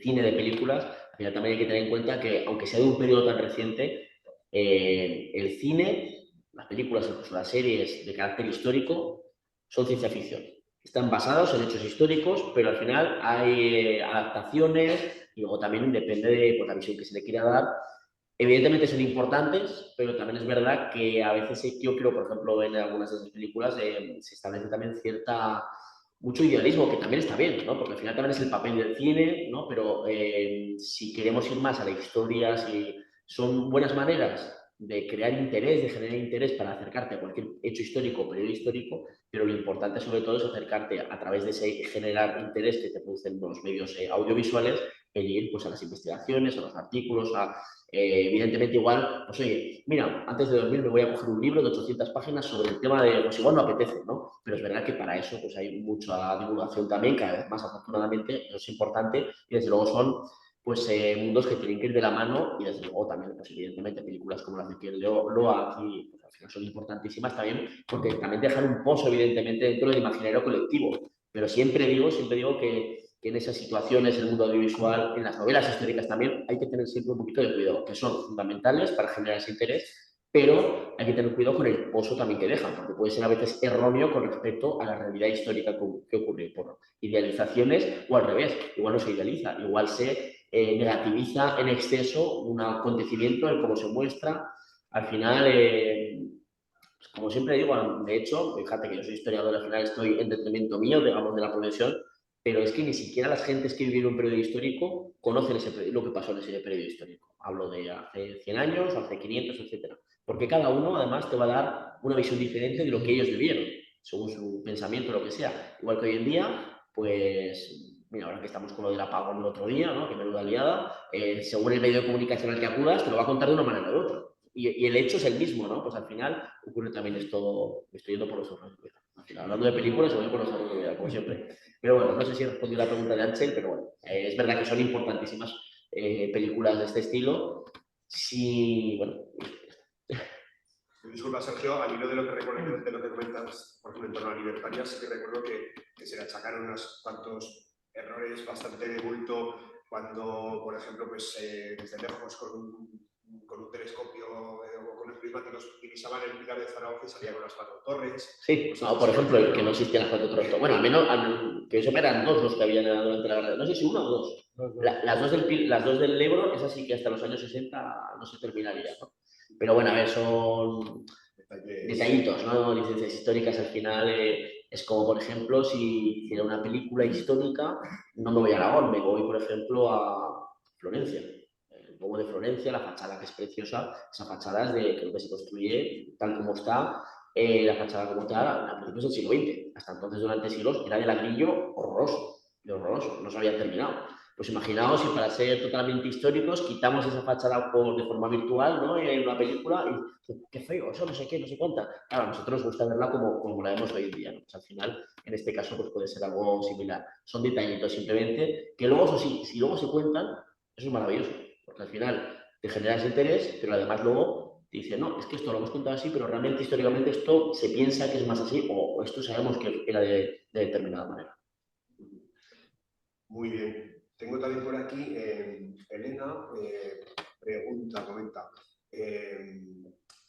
Speaker 2: cine, de películas. Al final también hay que tener en cuenta que, aunque sea de un periodo tan reciente, el cine, las películas, incluso las series de carácter histórico, son ciencia ficción. Están basados en hechos históricos, pero al final hay adaptaciones y luego también depende de pues, la visión que se le quiera dar. Evidentemente son importantes, pero también es verdad que a veces yo creo, por ejemplo, en algunas de esas películas se establece también mucho idealismo, que también está bien, ¿no? Porque al final también es el papel del cine, ¿no? Pero si queremos ir más a la historia, si son buenas maneras de crear interés, de generar interés para acercarte a cualquier hecho histórico o periodo histórico, pero lo importante sobre todo es acercarte a través de ese generar interés que te producen los medios audiovisuales, el ir pues, a las investigaciones, a los artículos, evidentemente igual, pues oye, mira, antes de dormir me voy a coger un libro de 800 páginas sobre el tema de, pues igual no apetece, ¿no? Pero es verdad que para eso pues hay mucha divulgación también, cada vez más afortunadamente, eso es importante y desde luego son pues mundos que tienen que ir de la mano y desde luego también, pues evidentemente películas como las de Ken Loach y pues, al final son importantísimas también porque también dejan un pozo evidentemente dentro del imaginario colectivo, pero siempre digo que en esas situaciones, en el mundo audiovisual, en las novelas históricas también, hay que tener siempre un poquito de cuidado, que son fundamentales para generar ese interés, pero hay que tener cuidado con el pozo también que dejan, porque puede ser a veces erróneo con respecto a la realidad histórica que ocurre por idealizaciones o al revés, igual no se idealiza, igual se negativiza en exceso un acontecimiento, en cómo se muestra. Al final, como siempre digo, de hecho, fíjate que yo soy historiador, al final estoy en detrimento mío, digamos, de la profesión, pero es que ni siquiera las gentes que vivieron un periodo histórico conocen lo que pasó en ese periodo histórico. Hablo de hace 100 años, hace 500, etc. Porque cada uno, además, te va a dar una visión diferente de lo que ellos vivieron, según su pensamiento, lo que sea. Igual que hoy en día, pues, mira, ahora que estamos con lo del apagón el otro día, ¿no? Que menuda liada, según el medio de comunicación al que acudas, te lo va a contar de una manera o de otra. Y el hecho es el mismo, ¿no? Pues al final ocurre también esto, estoy yendo por los ojos. Hablando de películas, voy por los ojos de vida, como siempre. Pero bueno, no sé si he respondido la pregunta de Ángel, pero bueno, es verdad que son importantísimas películas de este estilo Sí, bueno.
Speaker 3: Disculpa, Sergio, al hilo de lo que recuerdo, de lo que comentas, por ejemplo, en torno a libertaria, sí que recuerdo que se le achacaron unos cuantos errores bastante de bulto cuando, por ejemplo, pues, desde lejos con un telescopio o con los prismáticos divisaban el Pilar de Zaragoza y salía con las cuatro torres.
Speaker 2: Sí, no, por ejemplo, el que no existían las cuatro torres. Bueno, al menos que eso eran dos los que habían durante la guerra. No sé si uno o dos. Las dos del Ebro, esas sí que hasta los años 60 no se terminaría, ¿no? Pero bueno, a ver, son detallitos, ¿no? Licencias históricas al final es como, por ejemplo, si hiciera una película histórica, no me voy a Aragón, me voy, por ejemplo, a Florencia. El Duomo de Florencia, la fachada que es preciosa, esa fachada es de, creo que se construye tal como está, la fachada como tal, a principios del siglo XX. Hasta entonces, durante siglos, era de ladrillo horroroso, no se había terminado. Pues imaginaos si para ser totalmente históricos quitamos esa fachada de forma virtual, ¿no? En una película y qué feo, eso no sé qué, no sé cuánta. Claro, a nosotros nos gusta verla como la vemos hoy en día, ¿no? Pues al final, en este caso, pues puede ser algo similar. Son detallitos simplemente que luego, eso sí, si luego se cuentan, eso es maravilloso, porque al final te generas interés, pero además luego te dicen, no, es que esto lo hemos contado así, pero realmente históricamente esto se piensa que es más así, o esto sabemos que era de determinada manera.
Speaker 3: Muy bien. Tengo también por aquí, Elena comenta,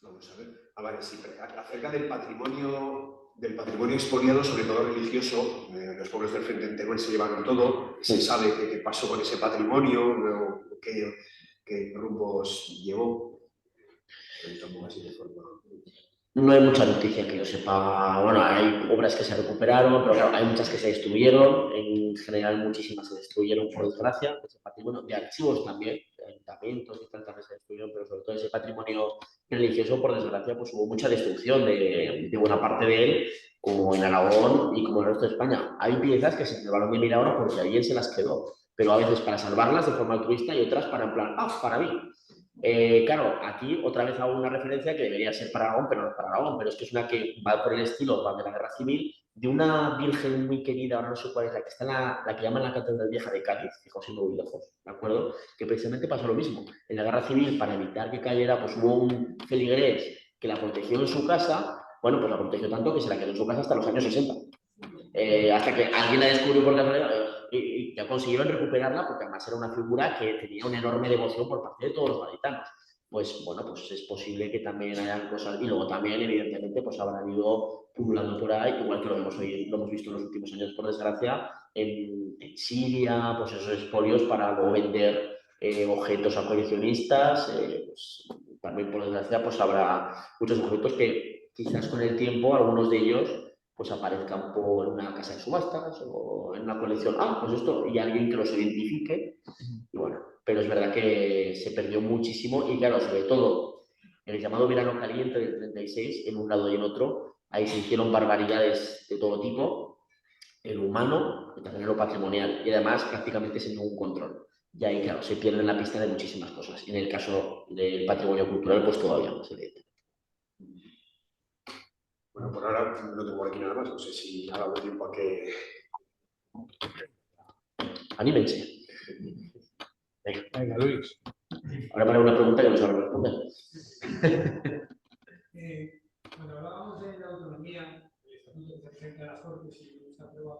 Speaker 3: vamos a ver, vale, sí, acerca del patrimonio expoliado, sobre todo religioso. Los pueblos del Frente en Teruel se llevaron todo, se sabe qué pasó con ese patrimonio, qué rumbos llevó. Así de forma...
Speaker 2: No hay mucha noticia que yo sepa. Bueno, hay obras que se recuperaron, pero claro, hay muchas que se destruyeron. En general, muchísimas se destruyeron, por desgracia. Ese patrimonio de archivos también, de ayuntamientos y tal, también se destruyeron, pero sobre todo ese patrimonio religioso, por desgracia, pues hubo mucha destrucción de buena parte de él, como en Aragón y como en el resto de España. Hay piezas que se llevaron de Milagro porque alguien se las quedó, pero a veces para salvarlas de forma altruista y otras para en plan, para mí. Claro, aquí otra vez hago una referencia que debería ser para Aragón, pero no es para Aragón, pero es que es una que va por el estilo de la Guerra Civil, de una virgen muy querida, ahora no sé cuál es, la que está la que llaman la Catedral Vieja de Cádiz, fijaos en muy lejos, ¿de acuerdo? Que precisamente pasó lo mismo. En la Guerra Civil, para evitar que cayera, pues hubo un feligrés que la protegió en su casa, bueno, pues la protegió tanto que se la quedó en su casa hasta los años 60. Hasta que alguien la descubrió por casualidad y ya consiguieron recuperarla porque además era una figura que tenía una enorme devoción por parte de todos los gaditanos. Pues bueno, pues es posible que también hayan cosas, y luego también evidentemente pues habrán ido pululando por ahí, igual que lo hemos visto en los últimos años por desgracia, en Siria, pues esos expolios para luego vender objetos a coleccionistas, pues, también por desgracia pues habrá muchos objetos que quizás con el tiempo, algunos de ellos pues aparezcan por una casa de subastas o en una colección, pues esto, y alguien que los identifique, y bueno, pero es verdad que se perdió muchísimo, y claro, sobre todo, en el llamado verano caliente del 36, en un lado y en otro, ahí se hicieron barbaridades de todo tipo, el humano, y también lo patrimonial, y además prácticamente sin ningún control. Y ahí, claro, se pierde la pista de muchísimas cosas, y en el caso del patrimonio cultural, pues todavía más evidente.
Speaker 3: Bueno, por ahora no tengo aquí nada más. No sé si ha dado tiempo a que...
Speaker 2: Anímense.
Speaker 4: Venga, Luis.
Speaker 2: Ahora me haré una pregunta que no sabré responder.
Speaker 5: Cuando hablábamos de la autonomía, el estatuto que se presenta a las Cortes y se aprueba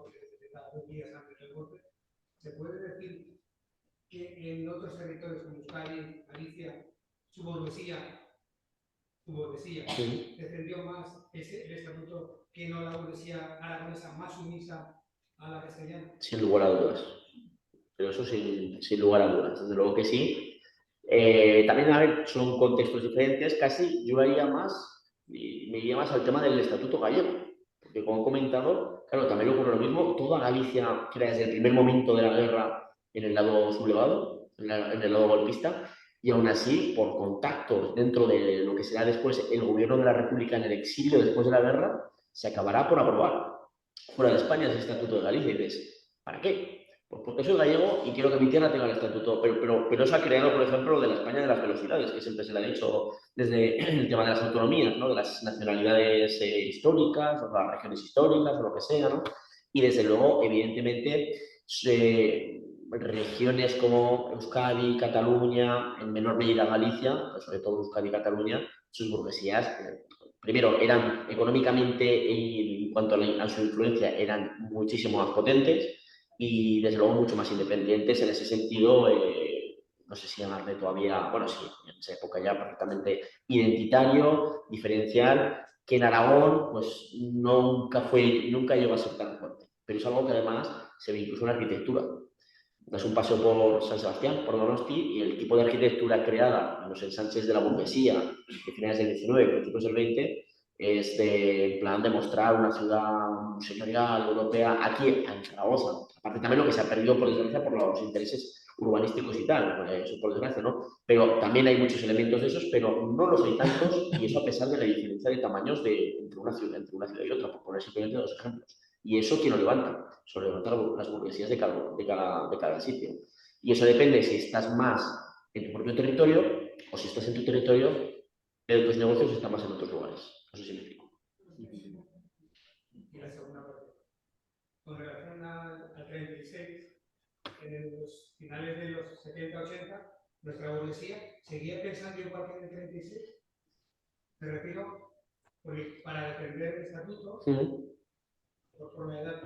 Speaker 5: cada 2 días antes del golpe, ¿se puede decir que en otros territorios como Euskadi, Galicia, su burguesía
Speaker 2: Sí.
Speaker 5: defendió más el estatuto que no la burguesía aragonesa más sumisa a la castellana?
Speaker 2: Sin lugar a dudas. Pero eso sin lugar a dudas, desde luego que sí. También, a ver, son contextos diferentes. Casi yo haría más, me iría más al tema del estatuto gallego. Porque como he comentado, claro, también ocurre lo mismo. Toda Galicia, que era desde el primer momento de la guerra en el lado sublevado, en el lado golpista, y aún así, por contactos dentro de lo que será después el gobierno de la República en el exilio después de la guerra, se acabará por aprobar fuera de España ese estatuto de Galicia. Y dices, ¿para qué? Pues porque soy gallego y quiero que mi tierra tenga el estatuto, pero eso ha creado, por ejemplo, lo de la España de las velocidades, que siempre se le ha dicho desde el tema de las autonomías, ¿no? De las nacionalidades históricas, o las regiones históricas, o lo que sea, ¿no? Y desde luego, evidentemente, regiones como Euskadi, Cataluña, en menor medida Galicia, pero sobre todo Euskadi y Cataluña, sus burguesías, primero, eran económicamente y en cuanto a su influencia, eran muchísimo más potentes y desde luego mucho más independientes en ese sentido. No sé si llamarle todavía, bueno, sí, en esa época ya perfectamente identitario, diferencial, que en Aragón pues nunca llegó a ser tan fuerte. Pero es algo que además se ve incluso en la arquitectura. Das un paseo por San Sebastián, por Donosti, y el tipo de arquitectura creada en los ensanches de la burguesía de finales del 19 y principios del 20 es en plan de mostrar una ciudad señorial, europea, aquí en Zaragoza. Aparte también lo que se ha perdido, por desgracia, por los intereses urbanísticos y tal, eso por desgracia, ¿no? Pero también hay muchos elementos de esos, pero no los hay tantos, y eso a pesar de la diferencia de tamaños entre una ciudad y otra, por poner simplemente dos ejemplos. Y eso, ¿quién lo levanta? Eso lo levantan las burguesías de cada sitio. Y eso depende si estás más en tu propio territorio o si estás en tu territorio, pero tus negocios están más en otros lugares. No sé si me explico.
Speaker 5: Y la segunda parte. Con relación al 36, en los finales de los 70-80, nuestra burguesía seguía pensando igual que en el 36. Me refiero, para defender el estatuto, por forma de edad,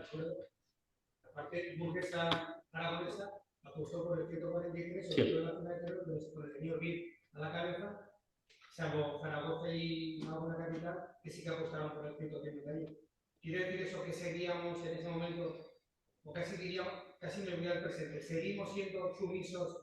Speaker 5: la parte burguesa aragonesa apostó por el 143, sobre todo en la zona de Teruel, con el señor Gil a la cabeza, salvo Zaragoza y alguna capital, que sí que apostaron por el 151. ¿Quiere decir eso que seguíamos en ese momento, o casi me voy al presente, seguimos siendo sumisos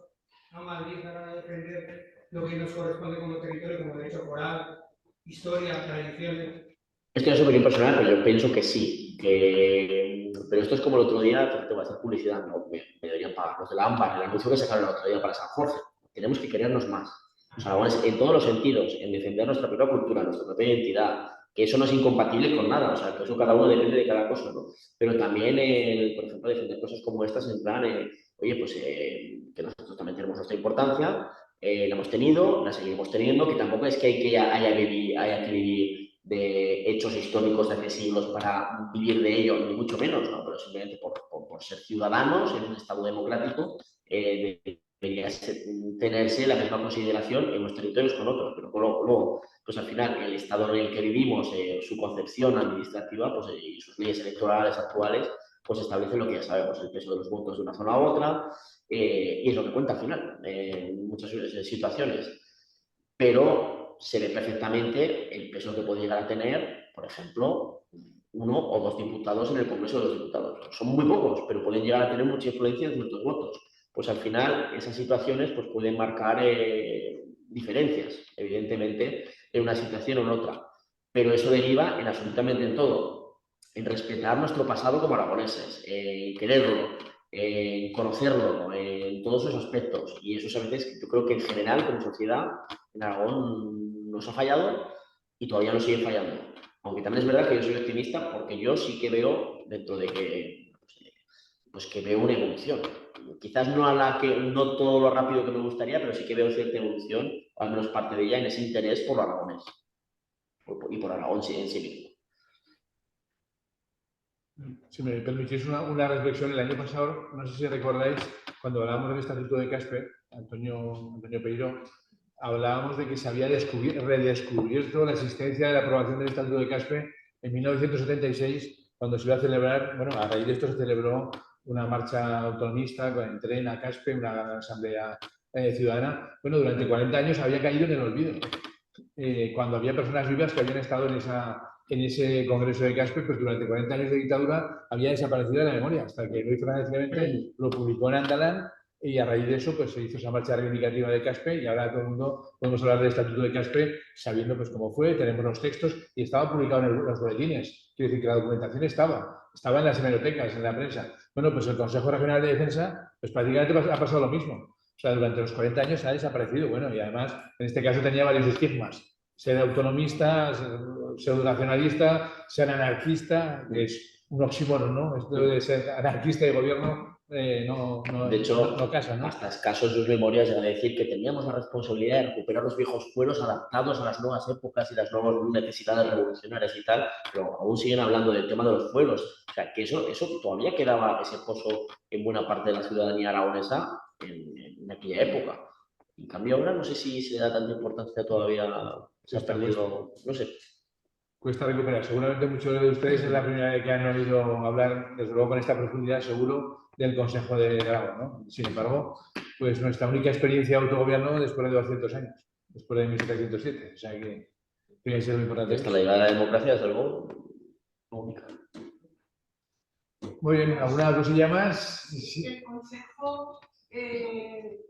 Speaker 5: a Madrid para defender lo que nos corresponde como territorio, como derecho foral, historia, tradiciones?
Speaker 2: Esto es súper impersonal, pero yo pienso que sí. Pero esto es como el otro día, te voy a hacer publicidad, no, me deberían pagar los de la AMPA, el anuncio que sacaron el otro día para San Jorge. Tenemos que querernos más. O sea, en todos los sentidos, en defender nuestra propia cultura, nuestra propia identidad, que eso no es incompatible con nada, o sea, que eso cada uno depende de cada cosa, ¿no? Pero también, por ejemplo, defender cosas como estas en plan, oye, pues que nosotros también tenemos nuestra importancia, la hemos tenido, la seguimos teniendo, que tampoco es que haya que vivir de hechos históricos de hace siglos para vivir de ello, ni mucho menos, ¿no? Pero simplemente por ser ciudadanos en un Estado democrático, debería tenerse la misma consideración en los territorios con otros, pero luego pues al final el Estado en el que vivimos, su concepción administrativa pues, y sus leyes electorales actuales, pues establecen lo que ya sabemos, el peso de los votos de una zona a otra, y es lo que cuenta al final, en muchas situaciones. Pero se ve perfectamente el peso que puede llegar a tener, por ejemplo, 1 o 2 diputados en el Congreso de los Diputados. Son muy pocos, pero pueden llegar a tener mucha influencia en ciertos votos. Pues al final esas situaciones pues, pueden marcar diferencias, evidentemente, en una situación o en otra. Pero eso deriva en absolutamente en todo, en respetar nuestro pasado como aragoneses, en quererlo, en conocerlo, en todos esos aspectos. Y eso a veces yo creo que en general, como sociedad, en Aragón nos ha fallado y todavía nos sigue fallando. Aunque también es verdad que yo soy optimista porque yo sí que veo, dentro de que, pues que veo una evolución. Quizás no todo lo rápido que me gustaría, pero sí que veo cierta evolución, o al menos parte de ella, en ese interés por lo aragonés y por Aragón en sí mismo.
Speaker 4: Si me permitís una reflexión, el año pasado, no sé si recordáis, cuando hablábamos del Estatuto de Caspe, Antonio Peiró, hablábamos de que se había redescubierto la existencia de la aprobación del Estatuto de Caspe en 1976, cuando se iba a celebrar, bueno, a raíz de esto se celebró una marcha autonomista en tren a Caspe, una gran asamblea ciudadana. Bueno, durante 40 años había caído en el olvido. Cuando había personas vivas que habían estado en ese congreso de Caspe, pues durante 40 años de dictadura había desaparecido de la memoria, hasta que Luis Fernández Clemente lo publicó en Andalán y a raíz de eso pues se hizo esa marcha reivindicativa de Caspe y ahora todo el mundo podemos hablar del Estatuto de Caspe sabiendo pues cómo fue, tenemos los textos y estaba publicado en los boletines. Quiere decir que la documentación estaba en las hemerotecas, en la prensa. Bueno, pues el Consejo Regional de Defensa pues prácticamente ha pasado lo mismo. O sea, durante los 40 años ha desaparecido. Bueno, y además, en este caso tenía varios estigmas. Ser autonomista, ser nacionalista, ser anarquista, que es un oxímoron, ¿no? Esto de ser anarquista y gobierno
Speaker 2: De hecho,
Speaker 4: no casan, ¿no?
Speaker 2: hasta escaso en sus memorias llega a decir que teníamos la responsabilidad de recuperar los viejos fueros adaptados a las nuevas épocas y las nuevas necesidades revolucionarias y tal, pero aún siguen hablando del tema de los fueros. O sea, que eso todavía quedaba ese pozo en buena parte de la ciudadanía aragonesa en aquella época. En cambio, ahora no sé si se le da tanta importancia todavía, se ha perdido, no sé.
Speaker 4: Cuesta recuperar. Seguramente muchos de ustedes es la primera vez que han oído hablar, desde luego con esta profundidad, seguro, del Consejo de Aragón, ¿no? Sin embargo, pues nuestra única experiencia de autogobierno después de 200 años, después de 1707. O sea que tiene que ser muy importante.
Speaker 2: Hasta la llegada de la democracia, desde luego, única.
Speaker 4: Muy bien, ¿alguna cosilla más? Sí.
Speaker 6: El Consejo de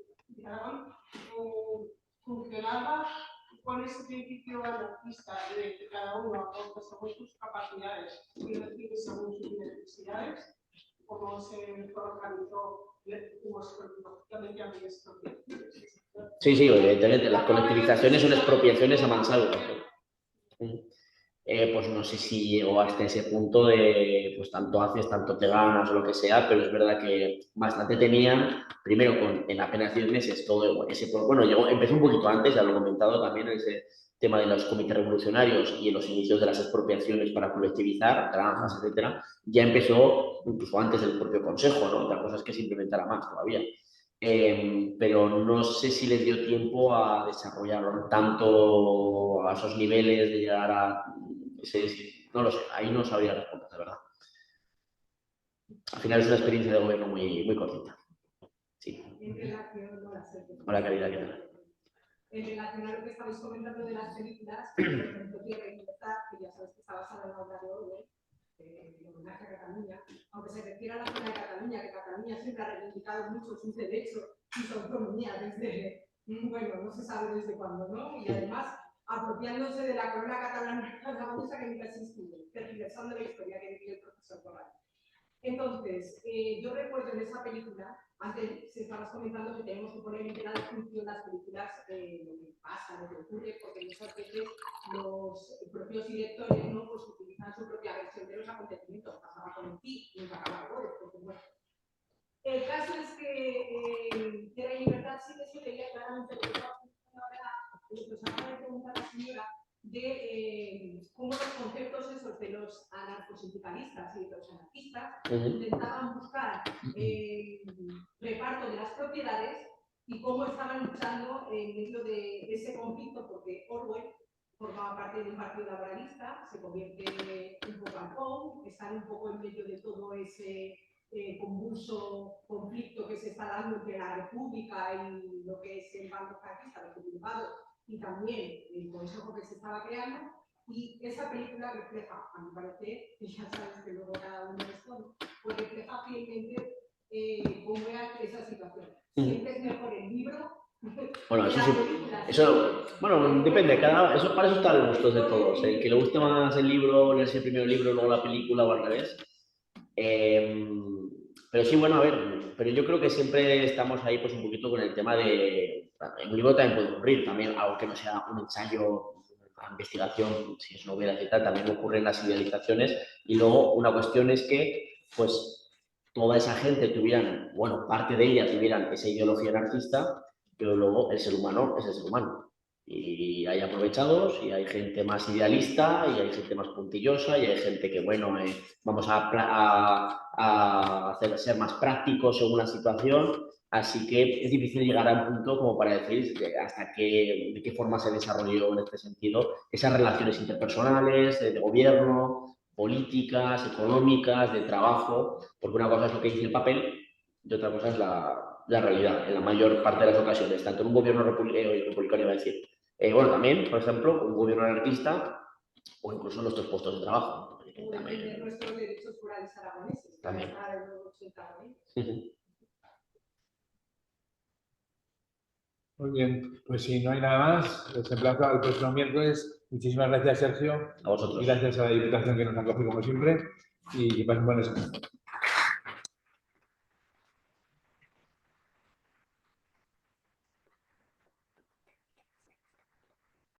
Speaker 6: Aragón funcionaba con ese principio anarquista de que cada uno aporta según sus capacidades y recibe según sus necesidades, como se organizó, lógicamente había expropiaciones.
Speaker 2: Sí, evidentemente, las colectivizaciones son expropiaciones a mansalva. Pues no sé si llegó hasta ese punto de pues tanto haces, tanto te ganas o lo que sea, pero es verdad que bastante tenían, primero en apenas 10 meses todo ese, bueno, empezó un poquito antes, ya lo he comentado también, ese tema de los comités revolucionarios y en los inicios de las expropiaciones para colectivizar, granjas, etcétera, ya empezó incluso antes del propio Consejo, ¿no? Otra cosa es que se implementara más todavía. Pero no sé si les dio tiempo a desarrollarlo tanto a esos niveles de llegar a no lo sé, ahí no sabría responder, de verdad. Al final es una experiencia de gobierno muy cortita. Sí. Hola, Caridad, ¿qué tal?
Speaker 7: En relación a lo que estabais comentando de las películas, por ejemplo, Tierra y Libertad, que ya sabéis que está basada en la obra de Orwell, de homenaje a Cataluña, aunque se refiere a la zona de Cataluña, que Cataluña siempre ha reivindicado mucho sus derechos y su autonomía desde, bueno, no se sabe desde cuándo, ¿no? Y además apropiándose de la corona catalana aragonesa que nunca existió, tergiversando la historia que vivió el profesor Corral. Entonces, yo recuerdo en esa película, antes se estabas comentando que tenemos que poner en tela de juicio las películas, lo que pasa, lo que ocurre, porque muchas veces los propios directores no pues, utilizan su propia versión de los acontecimientos. Pasaba con el TIC y nunca acaba porque bueno. El caso es que Tierra y Libertad sí que se veía claramente lo que estaba funcionando ahora, pues acaba de preguntar la señora, de cómo los conceptos esos de los anarcosindicalistas y de los anarquistas intentaban buscar reparto de las propiedades y cómo estaban luchando en medio de ese conflicto, porque Orwell formaba parte de un partido laboralista, se convierte un poco al POU, están un poco en medio de todo ese convulso conflicto que se está dando entre la República y lo que es el bando franquista, los sublevados, y también el consejo que se estaba creando, y esa película refleja, a mi parecer, y ya sabes que luego cada uno responde, pues refleja fielmente cómo era esa situación. Siempre es mejor el libro.
Speaker 2: Bueno, eso bueno, depende, para eso están los gustos de todos. El que le guste más el libro, leerse primero el libro, luego la película o al revés. Pero sí, bueno, a ver, pero yo creo que siempre estamos ahí pues un poquito con el tema de... En un libro también puede ocurrir, también algo que no sea un ensayo, una investigación, si es novela y tal, también ocurre en las idealizaciones. Y luego una cuestión es que, pues, toda esa gente tuvieran, bueno, parte de ella tuvieran esa ideología anarquista, pero luego el ser humano es el ser humano. Y hay aprovechados, y hay gente más idealista, y hay gente más puntillosa, y hay gente que, bueno, vamos a ser más prácticos según la situación. Así que es difícil llegar a un punto como para decir de qué forma se desarrolló en este sentido esas relaciones interpersonales, de gobierno, políticas, económicas, de trabajo, porque una cosa es lo que dice el papel y otra cosa es la realidad, en la mayor parte de las ocasiones, tanto en un gobierno republicano, iba a decir. Bueno, también, por ejemplo, un gobierno anarquista o incluso en nuestros puestos de trabajo.
Speaker 7: O defender nuestros derechos forales aragoneses.
Speaker 2: También.
Speaker 4: Muy bien, pues si no hay nada más, les emplazo al próximo miércoles. Muchísimas gracias, Sergio.
Speaker 2: A vosotros.
Speaker 4: Y gracias a la Diputación que nos acoge como siempre. Y que pasen buenas semanas.